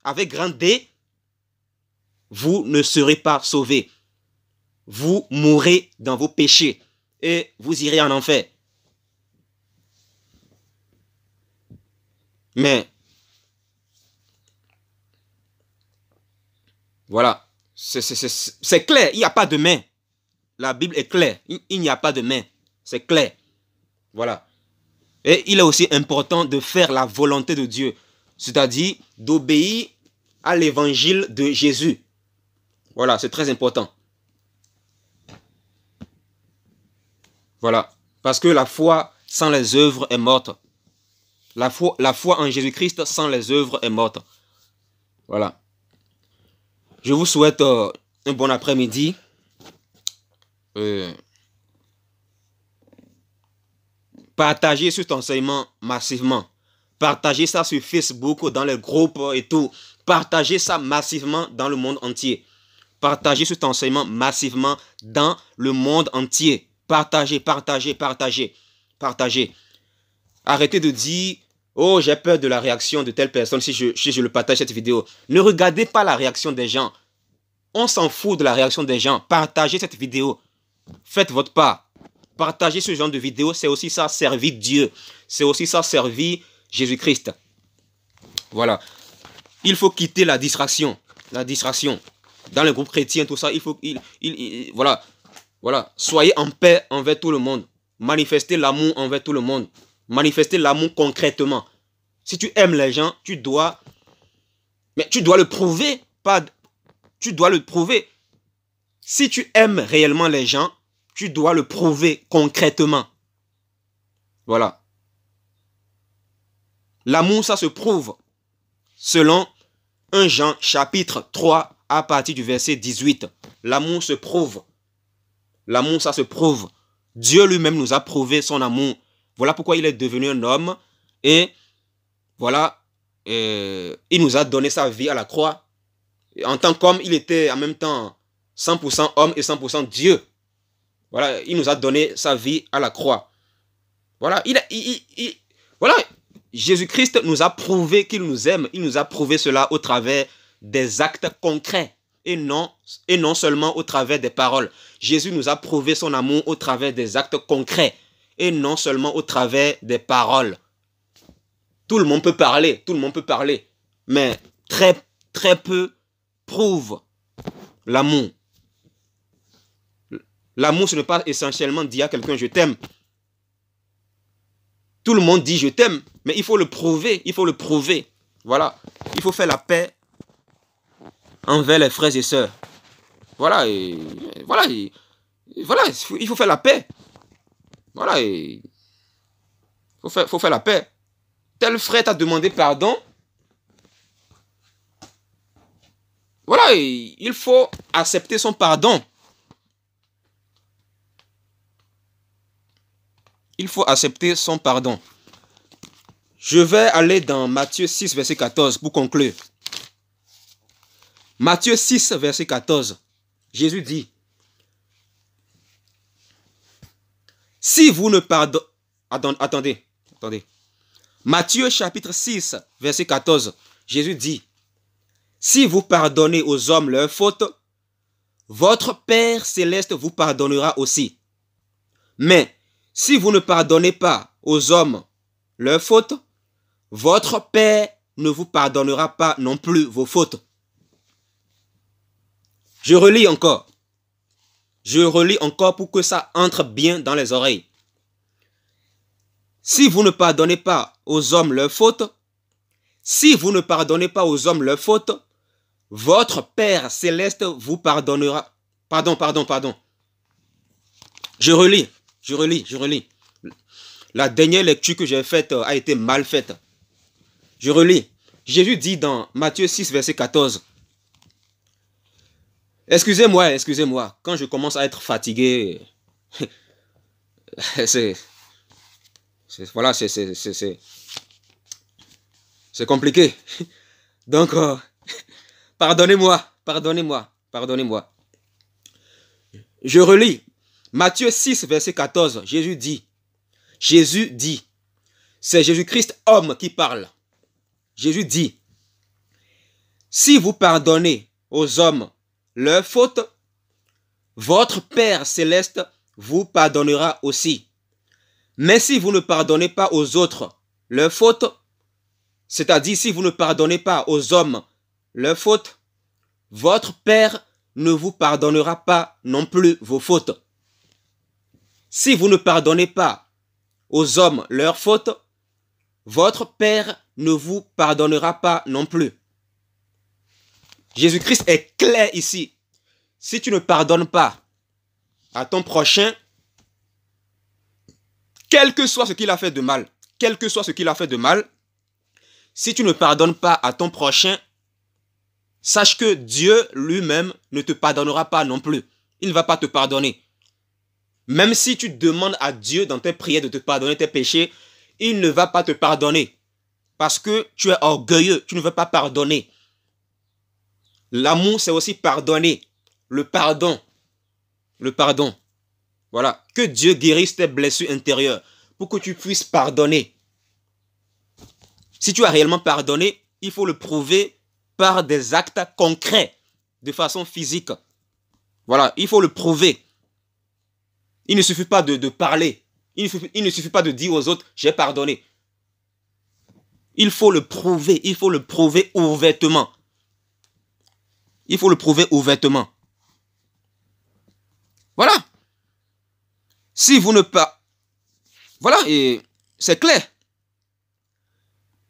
avec grand D, vous ne serez pas sauvés. Vous mourrez dans vos péchés et vous irez en enfer. Mais, voilà, c'est clair, il n'y a pas de main. La Bible est claire, il n'y a pas de main, c'est clair. Voilà. Et il est aussi important de faire la volonté de Dieu, c'est-à-dire d'obéir à l'évangile de Jésus. Voilà, c'est très important. Voilà, parce que la foi sans les œuvres est morte. La foi en Jésus-Christ sans les œuvres est morte. Voilà. Je vous souhaite un bon après-midi. Partagez cet enseignement massivement. Partagez ça sur Facebook, dans les groupes et tout. Partagez ça massivement dans le monde entier. Partagez cet enseignement massivement dans le monde entier. Partagez, partagez, partagez. Partagez. Arrêtez de dire, oh, j'ai peur de la réaction de telle personne si je le partage cette vidéo. Ne regardez pas la réaction des gens. On s'en fout de la réaction des gens. Partagez cette vidéo. Faites votre part. Partagez ce genre de vidéo. C'est aussi ça, servir Dieu. C'est aussi ça, servir Jésus-Christ. Voilà. Il faut quitter la distraction. La distraction. Dans les groupes chrétiens, tout ça, il faut... voilà. Voilà. Soyez en paix envers tout le monde. Manifestez l'amour envers tout le monde. Manifester l'amour concrètement. Si tu aimes les gens, tu dois Mais tu dois le prouver, pas... Tu dois le prouver. Si tu aimes réellement les gens, tu dois le prouver concrètement. Voilà. L'amour, ça se prouve selon 1 Jean chapitre 3 à partir du verset 18. L'amour se prouve. L'amour, ça se prouve. Dieu lui-même nous a prouvé son amour. Voilà pourquoi il est devenu un homme. Et voilà, il nous a donné sa vie à la croix. Et en tant qu'homme, il était en même temps 100% homme et 100% Dieu. Voilà, il nous a donné sa vie à la croix. Voilà, voilà, Jésus-Christ nous a prouvé qu'il nous aime. Il nous a prouvé cela au travers des actes concrets et non seulement au travers des paroles. Jésus nous a prouvé son amour au travers des actes concrets et non seulement au travers des paroles. Tout le monde peut parler, mais très peu prouvent l'amour. L'amour, ce n'est pas essentiellement dire à quelqu'un « je t'aime ». Tout le monde dit « je t'aime », mais il faut le prouver, Voilà, il faut faire la paix envers les frères et sœurs. Voilà, il faut faire la paix. Voilà, il faut faire la paix. Tel frère t'a demandé pardon. Voilà, il faut accepter son pardon. Il faut accepter son pardon. Je vais aller dans Matthieu 6, verset 14 pour conclure. Matthieu 6, verset 14. Jésus dit, si vous ne pardonnez... Attendez. Matthieu chapitre 6, verset 14. Jésus dit, si vous pardonnez aux hommes leurs fautes, votre Père céleste vous pardonnera aussi. Mais si vous ne pardonnez pas aux hommes leurs fautes, votre Père ne vous pardonnera pas non plus vos fautes. Je relis encore pour que ça entre bien dans les oreilles. Si vous ne pardonnez pas aux hommes leurs fautes, votre Père céleste vous pardonnera. Pardon. Je relis. La dernière lecture que j'ai faite a été mal faite. Je relis. Jésus dit dans Matthieu 6, verset 14. Excusez-moi. Quand je commence à être fatigué, c'est compliqué. Donc, pardonnez-moi. Je relis. Matthieu 6, verset 14. Jésus dit, c'est Jésus-Christ homme qui parle. Jésus dit, si vous pardonnez aux hommes leurs fautes, votre Père céleste vous pardonnera aussi. Mais si vous ne pardonnez pas aux autres leurs fautes, c'est-à-dire si vous ne pardonnez pas aux hommes leurs fautes, votre Père ne vous pardonnera pas non plus vos fautes. Si vous ne pardonnez pas aux hommes leurs fautes, votre Père ne vous pardonnera pas non plus. Jésus-Christ est clair ici. Si tu ne pardonnes pas à ton prochain, quel que soit ce qu'il a fait de mal, si tu ne pardonnes pas à ton prochain, sache que Dieu lui-même ne te pardonnera pas non plus. Il ne va pas te pardonner. Même si tu demandes à Dieu dans tes prières de te pardonner tes péchés, il ne va pas te pardonner. Parce que tu es orgueilleux, tu ne veux pas pardonner. L'amour, c'est aussi pardonner. Le pardon. Voilà. Que Dieu guérisse tes blessures intérieures pour que tu puisses pardonner. Si tu as réellement pardonné, il faut le prouver par des actes concrets, de façon physique. Voilà, il faut le prouver. Il ne suffit pas de parler. Il ne suffit pas de dire aux autres, j'ai pardonné. Il faut le prouver ouvertement. Voilà. Si vous ne pas... Voilà, et c'est clair.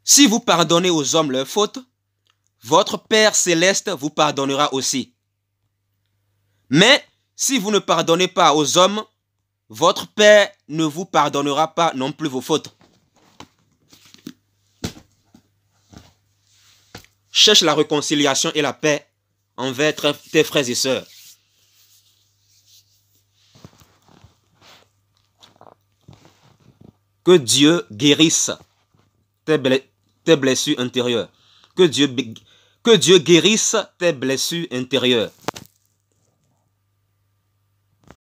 Si vous pardonnez aux hommes leurs fautes, votre Père céleste vous pardonnera aussi. Mais si vous ne pardonnez pas aux hommes, votre Père ne vous pardonnera pas non plus vos fautes. Cherche la réconciliation et la paix envers tes frères et sœurs. Que Dieu guérisse tes blessures intérieures. Que Dieu guérisse tes blessures intérieures.